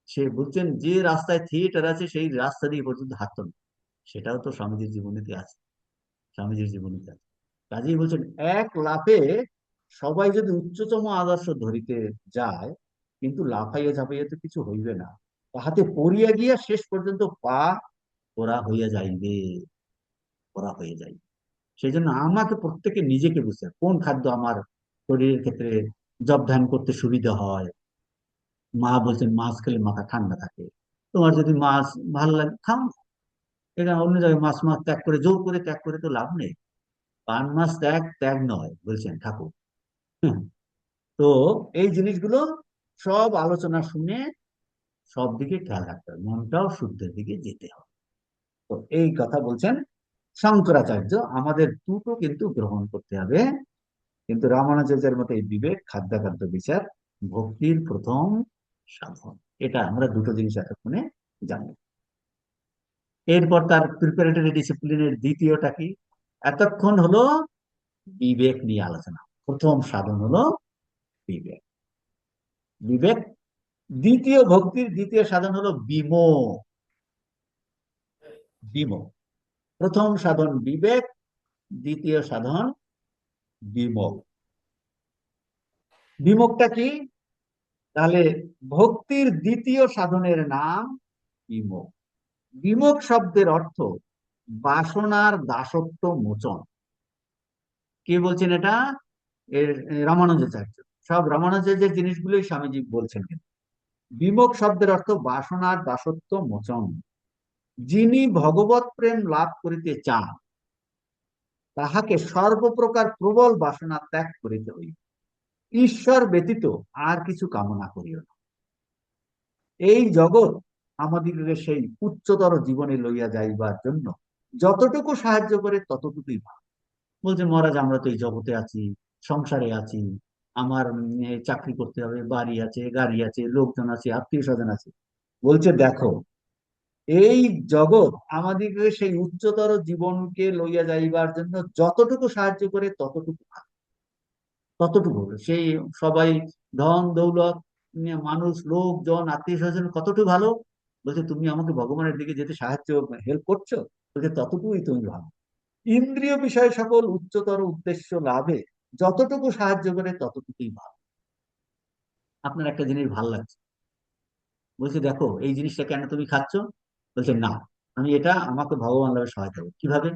সে বলছেন যে রাস্তায় থিয়েটার আছে সেই রাস্তা দিয়ে পর্যন্ত হাঁটতো না। সেটাও তো স্বামীজির জীবনীতে আছে, স্বামীজির জীবনীতে আছে। কাজেই বলছেন এক লাফে সবাই যদি উচ্চতম আদর্শ ধরিতে যায়, কিন্তু লাফাইয়া ঝাঁপাইয়া তো কিছু হইবে না, তাহাতে পড়িয়া গিয়া শেষ পর্যন্ত পা ওরা হইয়া যাইবে, ওরা হয়ে যাইবে। সেই জন্য আমাকে প্রত্যেকে নিজেকে বুঝতে হবে, কোন খাদ্য আমার শরীরের ক্ষেত্রে জব ধ্যান করতে সুবিধা হয়, মা বলছেন মাছ খেলে মাথা ঠান্ডা থাকে। তোমার যদি মাছ ভালো লাগে খাও না। এটা অন্য জায়গায় মাছ মাছ ত্যাগ করে, জোর করে ত্যাগ করে তো লাভ নেই। পান মাছ ত্যাগ ত্যাগ নয় বলছেন ঠাকুর। হুম। তো এই জিনিসগুলো সব আলোচনা শুনে সব দিকে খেয়াল রাখতে হবে, মনটাও শুদ্ধের দিকে যেতে হবে। তো এই কথা বলছেন শঙ্করাচার্য। আমাদের দুটো কিন্তু গ্রহণ করতে হবে। কিন্তু রামানুজাচার্যের মতে এই বিবেক খাদ্যাখাদ্য বিচার ভক্তির প্রথম সাধন। এটা আমরা দুটো জিনিস এতক্ষণে জানি। এরপর তার প্রিপারেটরি ডিসিপ্লিনের দ্বিতীয়টা কি? এতক্ষণ হলো বিবেক নিয়ে আলোচনা। প্রথম সাধন হলো বিবেক। বিবেক। দ্বিতীয় ভক্তির দ্বিতীয় সাধন হলো বিমোহ। বিমোহ। প্রথম সাধন বিবেক, দ্বিতীয় সাধন বিমোহ। বিমোহটা কি? তাহলে ভক্তির দ্বিতীয় সাধনের নাম বিমোহ। বিমোহ শব্দের অর্থ বাসনার দাসত্ব মোচন। কে বলছেন এটা? এর রামানুজাচার্য। সব রামানুজাচার্যের জিনিসগুলোই স্বামীজি বলছেন। বিমোহ শব্দের অর্থ বাসনার দাসত্ব মোচন। যিনি ভগবত প্রেম লাভ করিতে চান, তাহাকে সর্বপ্রকার প্রবল বাসনা ত্যাগ করিতে হইবে। ঈশ্বর ব্যতীত আর কিছু কামনা করিও না। এই জগৎ আমাদিগকে সেই উচ্চতর জীবনে লইয়া যাইবার জন্য যতটুকু সাহায্য করে ততটুকুই ভালো। বলছে মহারাজ, আমরা তো এই জগতে আছি, সংসারে আছি, আমার চাকরি করতে হবে, বাড়ি আছে, গাড়ি আছে, লোকজন আছে, আত্মীয় স্বজন আছে। বলছে দেখো, এই জগৎ আমাদিগকে সেই উচ্চতর জীবনকে লইয়া যাইবার জন্য যতটুকু সাহায্য করে ততটুকু ভালো। ততটুকু সেই সবাই ধন দৌলত নিয়ে মানুষ লোকজন আত্মীয় স্বজন কতটুকু ভালো। বলছে তুমি আমাকে ভগবানের দিকে যেতে সাহায্য হেল্প করছো, বলছে ততটুকুই তুমি ভালো। ইন্দ্রিয় বিষয় সকল উচ্চতর উদ্দেশ্য লাভে যতটুকু সাহায্য করে ততটুকুই ভালো। আপনার একটা জিনিস ভালো লাগছে, বলছে দেখো এই জিনিসটা কেন তুমি খাচ্ছ? বলছে না, আমি এটা আমাকে ভগবান লাভে সহায়তা করবে কিভাবে?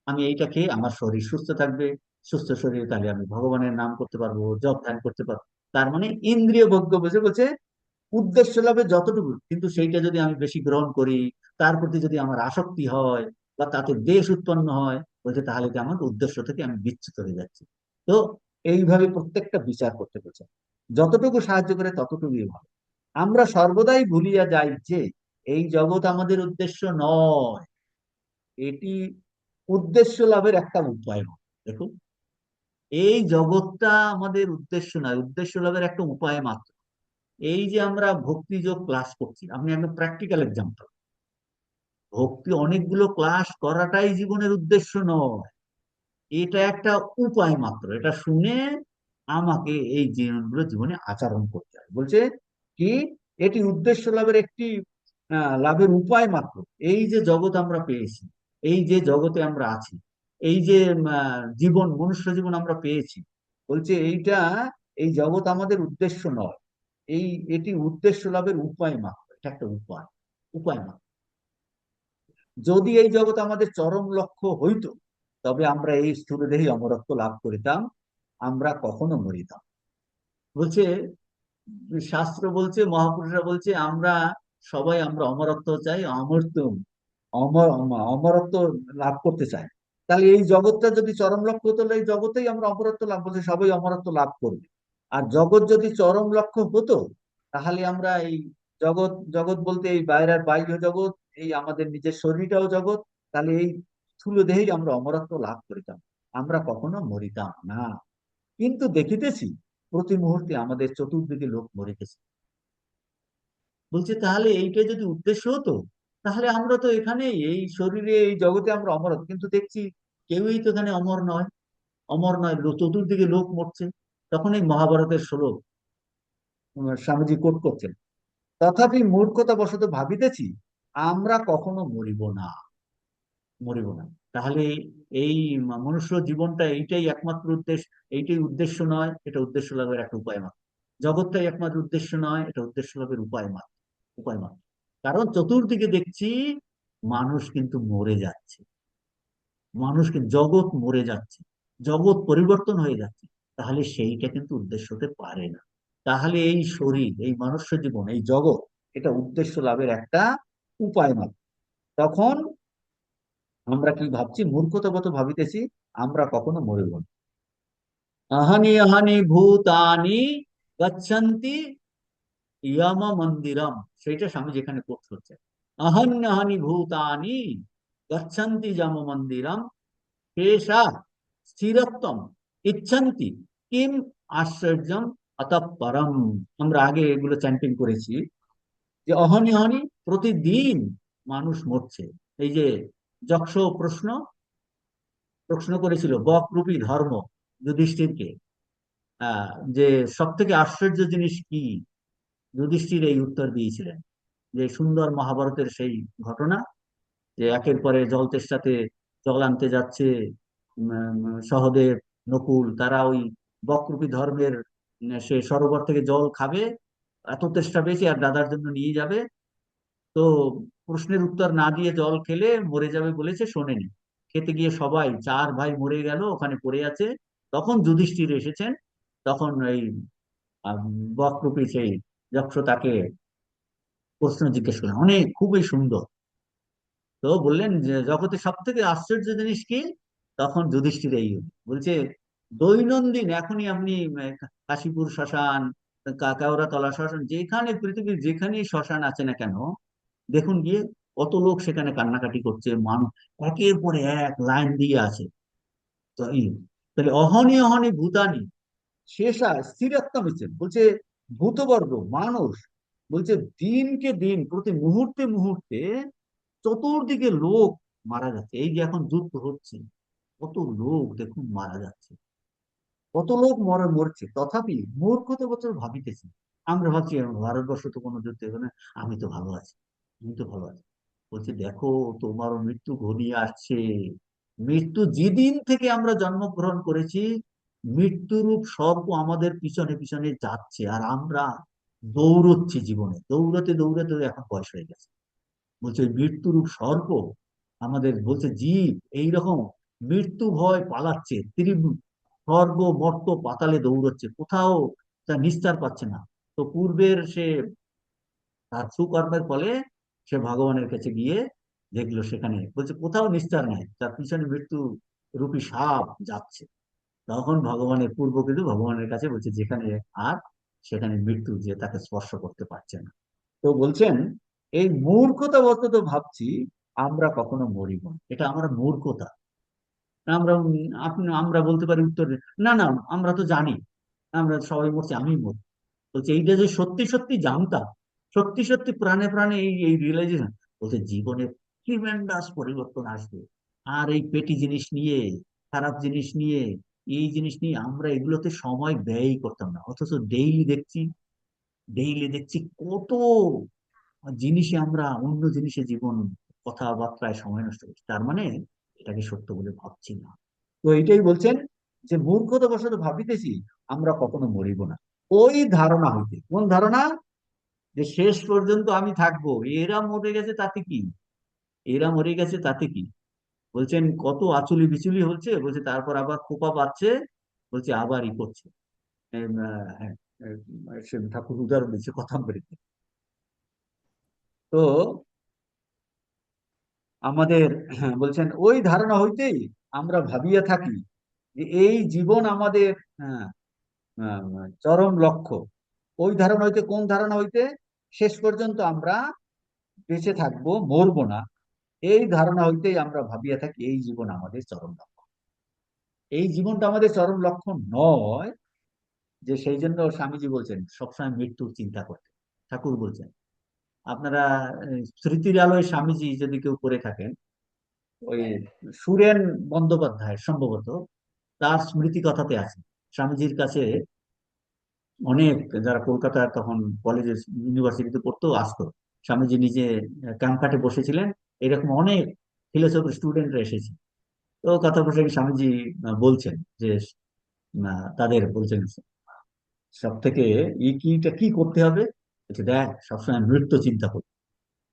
আমি এইটা খেয়ে আমার শরীর সুস্থ থাকবে, সুস্থ শরীরে তাহলে আমি ভগবানের নাম করতে পারবো, জপ ধ্যান করতে পারবো। তার মানে ইন্দ্রিয় ভোগ্য বুঝে বলছে উদ্দেশ্য লাভে যতটুকু, কিন্তু সেইটা যদি আমি বেশি গ্রহণ করি, তার প্রতি যদি আমার আসক্তি হয় বা তাতে দ্বেষ উৎপন্ন হয়, বলছে তাহলে কি আমার উদ্দেশ্য থেকে আমি বিচ্যুত হয়ে যাচ্ছি। তো এইভাবে প্রত্যেকটা বিচার করতে বলছে। যতটুকু সাহায্য করে ততটুকুই ভালো। আমরা সর্বদাই ভুলিয়া যাই যে এই জগৎ আমাদের উদ্দেশ্য নয়, এটি উদ্দেশ্য লাভের একটা উপায় নয়। দেখুন, এই জগৎটা আমাদের উদ্দেশ্য নয়, উদ্দেশ্য লাভের একটা উপায় মাত্র। এই যে আমরা ভক্তি যোগ ক্লাস করছি, আপনি একটা প্র্যাকটিক্যাল এক্সাম্পল। ভক্তি অনেকগুলো ক্লাস করাটাই জীবনের উদ্দেশ্য নয়, এটা একটা উপায় মাত্র। এটা শুনে আমাকে এই জিনিসগুলো জীবনে আচরণ করতে হয়। বলছে কি, এটি উদ্দেশ্য লাভের একটি লাভের উপায় মাত্র। এই যে জগৎ আমরা পেয়েছি, এই যে জগতে আমরা আছি, এই যে জীবন, মনুষ্য জীবন আমরা পেয়েছি, বলছে এইটা, এই জগৎ আমাদের উদ্দেশ্য নয়, এই এটি উদ্দেশ্য লাভের উপায় মাত্র। এটা একটা উপায়, উপায় মাত্র। যদি এই জগৎ আমাদের চরম লক্ষ্য হইতো, তবে আমরা এই স্থূল দেহে অমরত্ব লাভ করিতাম, আমরা কখনো মরিতাম। বলছে শাস্ত্র বলছে, মহাপুরুষরা বলছে আমরা সবাই আমরা অমরত্ব চাই, অমর্ত্য, অমরত্ব লাভ করতে চাই। তাহলে এই জগৎটা যদি চরম লক্ষ্য হতো, তাহলে এই জগতেই আমরা অমরত্ব লাভ করছি, সবাই অমরত্ব লাভ করবে। আর জগৎ যদি চরম লক্ষ্য হতো, তাহলে আমরা এই জগৎ, জগৎ বলতে এই বাইরের বাহ্য জগৎ, এই আমাদের নিজের শরীরটাও জগৎ, তাহলে এই স্থূল দেহেই আমরা অমরত্ব লাভ করিতাম, আমরা কখনো মরিতাম না। কিন্তু দেখিতেছি প্রতি মুহূর্তে আমাদের চতুর্দিকে লোক মরিতেছে। বলছে তাহলে এইটা যদি উদ্দেশ্য হতো, তাহলে আমরা তো এখানে এই শরীরে এই জগতে আমরা অমর হতো, কিন্তু দেখছি কেউই তো এখানে অমর নয়। অমর নয়, চতুর্দিকে লোক মরছে। তখন এই মহাভারতের শ্লোক স্বামীজি কোট করছেন, তথাপি মূর্খতা বশত ভাবিতেছি আমরা কখনো মরিব না, মরিব না। তাহলে এই মনুষ্য জীবনটা এইটাই একমাত্র উদ্দেশ্য, এইটাই উদ্দেশ্য নয়, এটা উদ্দেশ্য লাভের একটা উপায় মাত্র। জগৎটাই একমাত্র উদ্দেশ্য নয়, এটা উদ্দেশ্য লাভের উপায় মাত্র, উপায় মাত্র। কারণ চতুর্দিকে দেখছি মানুষ কিন্তু মরে যাচ্ছে, মানুষ কিন্তু, জগৎ মরে যাচ্ছে, জগৎ পরিবর্তন হয়ে যাচ্ছে। তাহলে সেইটা কিন্তু উদ্দেশ্য হতে পারে না। তাহলে এই শরীর, এই মনুষ্য জীবন, এই জগৎ, এটা উদ্দেশ্য লাভের একটা উপায় মাত্র। তখন আমরা কি ভাবছি, মূর্খতাগত ভাবিতেছি আমরা কখনো মরিব না। আহানি আহানি ভূতানি গচ্ছন্তি ইয়ম মন্দিরম, সেইটা স্বামী যেখানে কোট হচ্ছে, আহান্যাহানি ভূতানি গচ্ছন্তি যম মন্দিরম শেষা স্থিরত্বম ইচ্ছন্তি কিম আশ্চর্যম অতঃ পরম। আমরা আগে এগুলো চ্যান্টিং করেছি যে অহনি অহনি প্রতিদিন মানুষ মরছে। এই যে যক্ষ প্রশ্ন প্রশ্ন করেছিল বকরূপী ধর্ম যুধিষ্ঠিরকে, যে সব থেকে আশ্চর্য জিনিস কি, যুধিষ্ঠির এই উত্তর দিয়েছিলেন যে সুন্দর মহাভারতের সেই ঘটনা, যে একের পরে জল তেষ্টাতে জল আনতে যাচ্ছে সহদেব, নকুল, তারা ওই বকরূপী ধর্মের সে সরোবর থেকে জল খাবে, এত তেষ্টা পেয়েছে আর দাদার জন্য নিয়ে যাবে। তো প্রশ্নের উত্তর না দিয়ে জল খেলে মরে যাবে বলেছে, শোনেনি। খেতে গিয়ে সবাই চার ভাই মরে গেল, ওখানে পড়ে আছে। তখন যুধিষ্ঠির এসেছেন। তখন এই আহ, বকরূপী সেই যক্ষ তাকে প্রশ্ন জিজ্ঞেস করলেন, অনেক খুবই সুন্দর। তো বললেন যে জগতে সব থেকে আশ্চর্য জিনিস কি? তখন যুধিষ্ঠির এই বলছে, দৈনন্দিন এখনই আপনি কাশীপুর শ্মশান, কাউরাতলা শ্মশান, যেখানে পৃথিবীর যেখানে শ্মশান আছে না কেন, দেখুন গিয়ে কত লোক সেখানে কান্নাকাটি করছে, মানুষ একের পরে এক লাইন দিয়ে আছে। তো তাহলে অহনি অহনি ভূতানি শেষা স্থিরত্ব হচ্ছে, বলছে ভূতবর্গ মানুষ, বলছে দিনকে দিন প্রতি মুহূর্তে মুহূর্তে চতুর্দিকে লোক মারা যাচ্ছে। এই যে এখন যুদ্ধ হচ্ছে, কত লোক দেখুন মারা যাচ্ছে, কত লোক মরছে, তথাপি মূর্খতা বছর ভাবিতেছি। আমরা ভাবছি ভারতবর্ষ তো কোনো যুদ্ধ হবে না, আমি তো ভালো আছি, আমি তো ভালো আছি। বলছে দেখো, তোমারও মৃত্যু ঘনিয়ে আসছে। মৃত্যু যেদিন থেকে আমরা জন্মগ্রহণ করেছি, মৃত্যুরূপ সর্প আমাদের পিছনে পিছনে যাচ্ছে, আর আমরা দৌড়চ্ছি জীবনে, দৌড়াতে দৌড়াতে এখন বয়স হয়ে গেছে। বলছে ওই মৃত্যুরূপ সর্প আমাদের, বলছে জীব এইরকম মৃত্যু ভয় পালাচ্ছে, স্বর্গ মর্ত পাতালে দৌড়চ্ছে, কোথাও তার নিস্তার পাচ্ছে না। তো পূর্বের সে তার সুকর্মের ফলে সে ভগবানের কাছে গিয়ে দেখলো, সেখানে বলছে কোথাও নিস্তার নাই, তার পিছনে মৃত্যু রূপী সাপ যাচ্ছে। তখন ভগবানের পূর্ব কিন্তু ভগবানের কাছে বলছে যেখানে আর সেখানে মৃত্যু যে তাকে স্পর্শ করতে পারছে না। তো বলছেন এই মূর্খতা বশত ভাবছি আমরা কখনো মরিব না, এটা আমার মূর্খতা। আমরা আমরা বলতে পারি উত্তর, না না, আমরা তো জানি আমরা সবাই মরছি, আমি মরি। বলছে এইটা যে সত্যি সত্যি জানতাম, সত্যি সত্যি প্রাণে প্রাণে এই এই রিয়েলাইজেশন, বলছে জীবনে ট্রিমেন্ডাস পরিবর্তন আসবে। আর এই পেটি জিনিস নিয়ে, খারাপ জিনিস নিয়ে, এই জিনিস নিয়ে আমরা এগুলোতে সময় ব্যয় করতাম না, অথচ ডেইলি দেখছি, ডেইলি দেখছি কত জিনিসে আমরা অন্য জিনিসে জীবন, কথাবার্তায় সময় নষ্ট করছি। তার মানে এটাকে সত্য বলে ভাবছি না। তো এইটাই বলছেন যে মূর্খতা বশত ভাবিতেছি আমরা কখনো মরিব না। ওই ধারণা হইতে, কোন ধারণা? যে শেষ পর্যন্ত আমি থাকবো, এরা মরে গেছে তাতে কি, এরা মরে গেছে তাতে কি। বলছেন কত আচুলি বিচুলি হচ্ছে, বলছে তারপর আবার খোপা পাচ্ছে, বলছে আবার ই করছে। হ্যাঁ, সে ঠাকুর উদাহরণ দিচ্ছে কথামৃতে। তো আমাদের বলছেন ওই ধারণা হইতেই আমরা ভাবিয়া থাকি যে এই জীবন আমাদের হ্যাঁ, চরম লক্ষ্য। ওই ধারণা হইতে, কোন ধারণা হইতে? শেষ পর্যন্ত আমরা বেঁচে থাকবো, মরবো না, এই ধারণা হইতেই আমরা ভাবিয়া থাকি এই জীবন আমাদের চরম লক্ষ্য। এই জীবনটা আমাদের চরম লক্ষ্য নয়, যে সেই জন্য স্বামীজি বলছেন সবসময় মৃত্যুর চিন্তা করতে। ঠাকুর বলছেন, আপনারা স্মৃতির আলোয় স্বামীজি যদি কেউ করে থাকেন, ওই সুরেন বন্দ্যোপাধ্যায় সম্ভবত, তার স্মৃতি কথাতে আছে। স্বামীজির কাছে অনেক যারা কলকাতার তখন কলেজে ইউনিভার্সিটিতে পড়তো আসতো। স্বামীজি নিজে ক্যাম্পাটে বসেছিলেন, এরকম অনেক ফিলোসফি স্টুডেন্টরা এসেছে। তো কথা বসে স্বামীজি বলছেন যে তাদের বলছেন সব থেকে কিটা কি করতে হবে, বলছে দেখ সবসময় মৃত্যু চিন্তা করতে।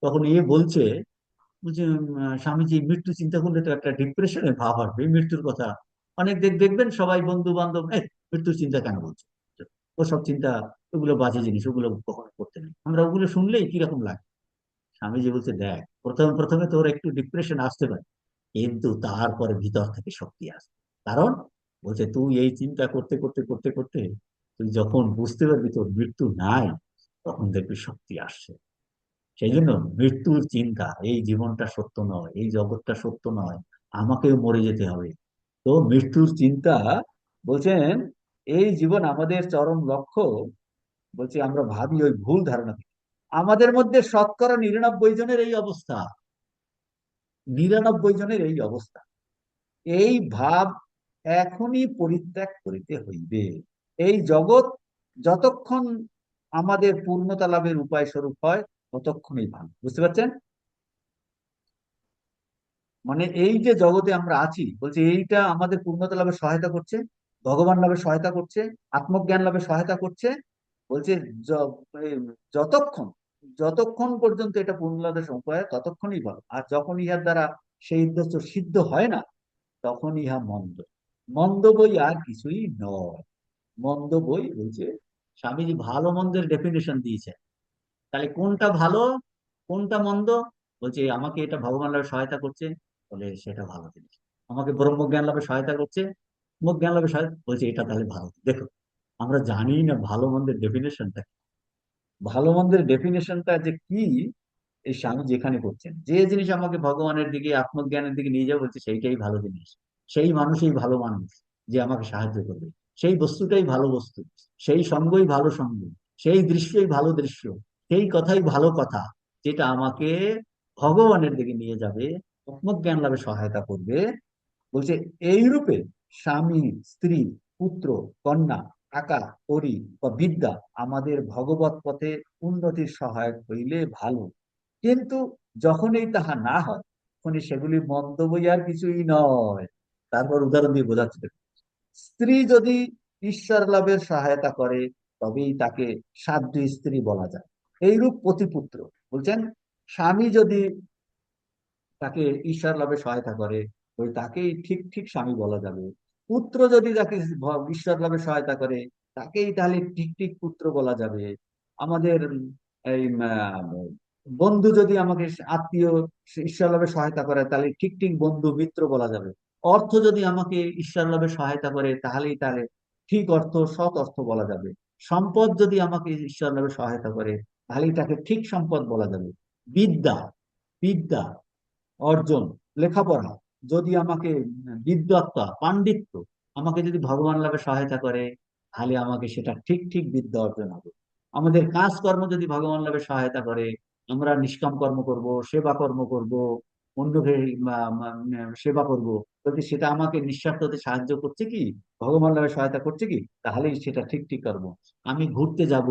তখন বলছে, বলছে স্বামীজি মৃত্যু চিন্তা করলে তো একটা ডিপ্রেশনের ভাব আসবে, মৃত্যুর কথা অনেক দেখবেন সবাই বন্ধু বান্ধব মৃত্যুর চিন্তা কেন বলছে। ওসব চিন্তা, ওগুলো বাজে জিনিস, ওগুলো কখনো করতে নেই। আমরা ওগুলো শুনলেই কিরকম লাগে। স্বামীজি বলছে, দেখ, প্রথমে প্রথমে তোর একটু ডিপ্রেশন আসতে পারে, কিন্তু তারপরে ভিতর থেকে শক্তি আসে। কারণ বলছে, তুই এই চিন্তা করতে করতে করতে করতে তুই যখন বুঝতে পারবি তোর মৃত্যু নাই, তখন দেখবি শক্তি আসছে। সেই জন্য মৃত্যুর চিন্তা, এই জীবনটা সত্য নয়, এই জগৎটা সত্য নয়, আমাকেও মরে যেতে হবে, তো মৃত্যুর চিন্তা, বলছেন, এই জীবন আমাদের চরম লক্ষ্য। বলছে আমরা ভাবি ওই ভুল ধারণা থেকে। আমাদের মধ্যে শতকরা 99 জনের এই অবস্থা, 99 জনের এই অবস্থা। এই ভাব এখনই পরিত্যাগ করিতে হইবে। এই জগৎ যতক্ষণ আমাদের পূর্ণতা লাভের উপায় স্বরূপ হয়, ততক্ষণই ভালো। বুঝতে পারছেন? মানে এই যে জগতে আমরা আছি, বলছে এইটা আমাদের পূর্ণতা লাভে সহায়তা করছে, ভগবান লাভে সহায়তা করছে, আত্মজ্ঞান লাভে সহায়তা করছে। বলছে এই যতক্ষণ যতক্ষণ পর্যন্ত এটা পূর্ণ লাভের উপায়, ততক্ষণই ভালো। আর যখন ইহার দ্বারা সেই উদ্দেশ্য সিদ্ধ হয় না, তখন ইহা মন্দ। মন্দ বই আর কিছুই নয়। মন্দ বই, বলছে স্বামীজি ভালো মন্দের ডেফিনেশন দিয়েছে। তাহলে কোনটা ভালো, কোনটা মন্দ? বলছে আমাকে এটা ভগবান লাভে সহায়তা করছে, বলে সেটা ভালো জিনিস। আমাকে ব্রহ্মজ্ঞান লাভে সহায়তা করছে, ব্রহ্মজ্ঞান লাভে সহায়তা, বলছে এটা তাহলে ভালো। দেখো, আমরা জানি না ভালো মন্দের ডেফিনেশনটা। ভালো মন্দের ডেফিনেশনটা যে কি, এই স্বামী যেখানে করছেন, যে জিনিস আমাকে ভগবানের দিকে, আত্মজ্ঞানের দিকে নিয়ে যাবে, বলছে সেইটাই ভালো জিনিস। সেই মানুষই ভালো মানুষ, যে আমাকে সাহায্য করবে। সেই বস্তুটাই ভালো বস্তু, সেই সঙ্গই ভালো সঙ্গ, সেই দৃশ্যই ভালো দৃশ্য, সেই কথাই ভালো কথা, যেটা আমাকে ভগবানের দিকে নিয়ে যাবে, আত্মজ্ঞান লাভে সহায়তা করবে। বলছে এই রূপে স্বামী, স্ত্রী, পুত্র, কন্যা, টাকা, কড়ি বা বিদ্যা আমাদের ভগবত পথে উন্নতির সহায়ক হইলে ভালো। কিন্তু যখনই তাহা না হয়, তখনই সেগুলি মন্দ বই আর কিছুই নয়। তারপর উদাহরণ দিয়ে বোঝাচ্ছে দেখুন। স্ত্রী যদি ঈশ্বর লাভের সহায়তা করে, তবেই তাকে সাধ্য স্ত্রী বলা যায়। এইরূপ পতিপুত্র, বলছেন, স্বামী যদি তাকে ঈশ্বর লাভে সহায়তা করে, ওই তাকেই ঠিক ঠিক স্বামী বলা যাবে। পুত্র যদি তাকে ঈশ্বর লাভে সহায়তা করে, তাকেই তাহলে ঠিক ঠিক পুত্র বলা যাবে। আমাদের এই বন্ধু যদি আমাকে, আত্মীয় ঈশ্বর লাভে সহায়তা করে, তাহলে ঠিক ঠিক বন্ধু মিত্র বলা যাবে। অর্থ যদি আমাকে ঈশ্বর লাভে সহায়তা করে, তাহলেই তাহলে ঠিক অর্থ, সৎ অর্থ বলা যাবে। সম্পদ যদি আমাকে ঈশ্বর লাভে সহায়তা করে, তাহলেই তাকে ঠিক সম্পদ বলা যাবে। বিদ্যা, বিদ্যা অর্জন, লেখাপড়া যদি আমাকে, বিদ্বত্তা, পাণ্ডিত্য আমাকে যদি ভগবান লাভে সহায়তা করে, তাহলে আমাকে সেটা ঠিক ঠিক বিদ্যা অর্জন হবে। আমাদের কাজকর্ম যদি ভগবান লাভে সহায়তা করে, আমরা নিষ্কাম কর্ম করব, সেবা কর্ম করব, অন্যকে সেবা করব, যদি সেটা আমাকে নিঃস্বার্থ হতে সাহায্য করছে কি, ভগবান লাভে সহায়তা করছে কি, তাহলেই সেটা ঠিক ঠিক করবো। আমি ঘুরতে যাব,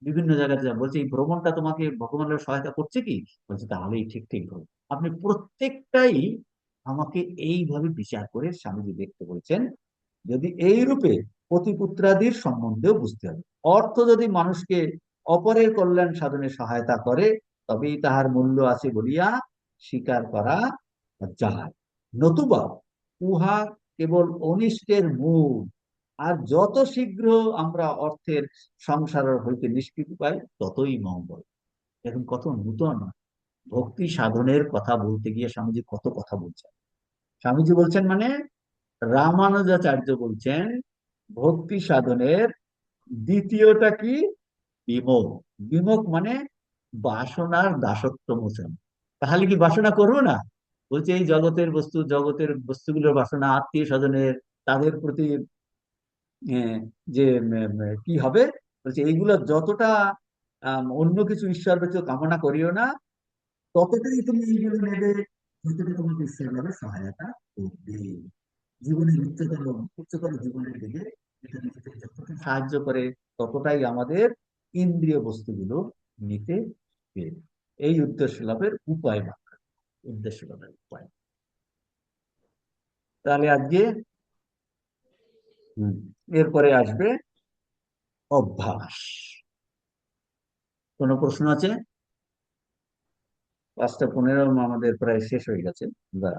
বিভিন্ন জায়গাতে যাবো, বলছে এই ভ্রমণটা তোমাকে ভগবান লাভে সহায়তা করছে কি, বলছে তাহলেই ঠিক ঠিক হবে। আপনি প্রত্যেকটাই আমাকে এইভাবে বিচার করে স্বামীজি দেখতে বলছেন। যদি এই রূপে পতিপুত্রাদির সম্বন্ধেও বুঝতে হবে। অর্থ যদি মানুষকে অপরের কল্যাণ সাধনে সহায়তা করে, তবেই তাহার মূল্য আছে বলিয়া স্বীকার করা যায়। নতুবা উহা কেবল অনিষ্টের মূল। আর যত শীঘ্র আমরা অর্থের সংসার হইতে নিষ্কৃতি পাই, ততই মঙ্গল। এখন কত নূতন ভক্তি সাধনের কথা বলতে গিয়ে স্বামীজি কত কথা বলছেন। স্বামীজি বলছেন মানে, রামানুজাচার্য বলছেন, ভক্তি সাধনের দ্বিতীয়টা কি? বিমোহ। বিমোহ মানে বাসনার দাসত্ব মোচন। তাহলে কি বাসনা করবো না? বলছে এই জগতের বস্তু, জগতের বস্তুগুলোর বাসনা, আত্মীয় স্বজনের, তাদের প্রতি আহ, যে কি হবে, বলছে এইগুলো যতটা অন্য কিছু ঈশ্বর ব্যতীত কামনা করিও না, ততটাই তুমি এইগুলো নেবে, যতটা তোমাকে ঈশ্বর লাভে সহায়তা করবে। জীবনের উচ্চতর, উচ্চতর জীবনের দিকে এটা নিতে যতটা সাহায্য করে, ততটাই আমাদের ইন্দ্রিয় বস্তুগুলো নিতে পেরে। এই উদ্দেশ্য লাভের উপায় ব্যাখ্যা, উদ্দেশ্য লাভের উপায়। তাহলে আজকে হুম, এরপরে আসবে অভ্যাস। কোনো প্রশ্ন আছে? 5টা 15 আমাদের প্রায় শেষ হয়ে গেছে। আমরা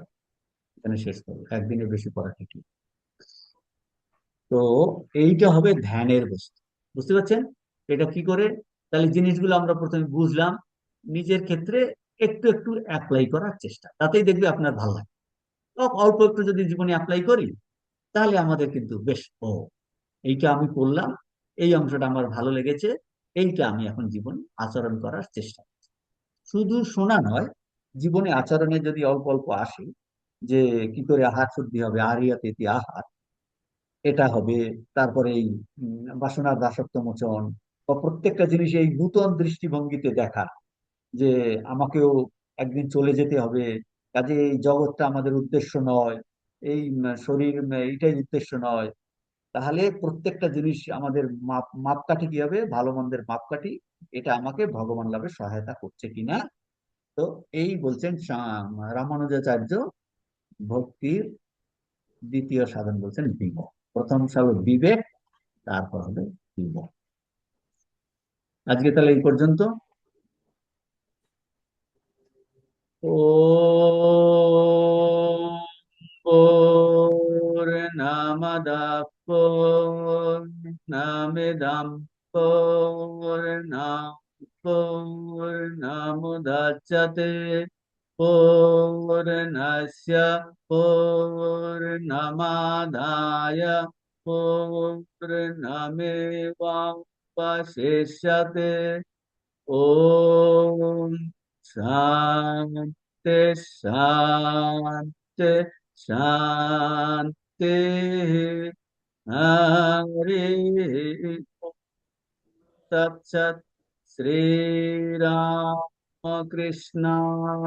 এখানে শেষ করবো, একদিনের বেশি পড়া ঠিক না। তো এইটা হবে ধ্যানের বস্তু। বুঝতে পারছেন এটা কি করে? তাহলে জিনিসগুলো আমরা প্রথমে বুঝলাম, নিজের ক্ষেত্রে একটু একটু অ্যাপ্লাই করার চেষ্টা, তাতেই দেখবে আপনার ভালো লাগে। অল্প একটু যদি জীবনে অ্যাপ্লাই করি, তাহলে আমাদের কিন্তু বেশ, ও এইটা আমি করলাম, এই অংশটা আমার ভালো লেগেছে, এইটা আমি এখন জীবন আচরণ করার চেষ্টা করছি। শুধু শোনা নয়, জীবনে আচরণে যদি অল্প অল্প আসে, যে কি করে আহার শুদ্ধি হবে, আহারিয়াত ইতি আহার, এটা হবে। তারপরে এই বাসনার দাসত্ব মোচন, বা প্রত্যেকটা জিনিস এই নূতন দৃষ্টিভঙ্গিতে দেখা, যে আমাকেও একদিন চলে যেতে হবে, কাজে এই জগৎটা আমাদের উদ্দেশ্য নয়, এই শরীর এইটাই উদ্দেশ্য নয়। তাহলে প্রত্যেকটা জিনিস আমাদের মাপকাঠি কি হবে, ভালো মন্দের মাপকাঠি, এটা আমাকে ভগবান লাভে সহায়তা করছে কিনা। তো এই বলছেন রামানুজাচার্য, ভক্তির দ্বিতীয় সাধন বলছেন বিবেক। প্রথম হলো বিবেক, তারপর হবে বিবেক। আজকে তাহলে এই পর্যন্ত। ও पूर्णमदः पूर्णमिदं पूर्णमुदच्यते पूर्णस्य पूर्णमादाय पूर्णमेवावशिष्यते। ओम शांति शांति शांति। हरि तत्सत्। श्री राम कृष्णार्पणमस्तु।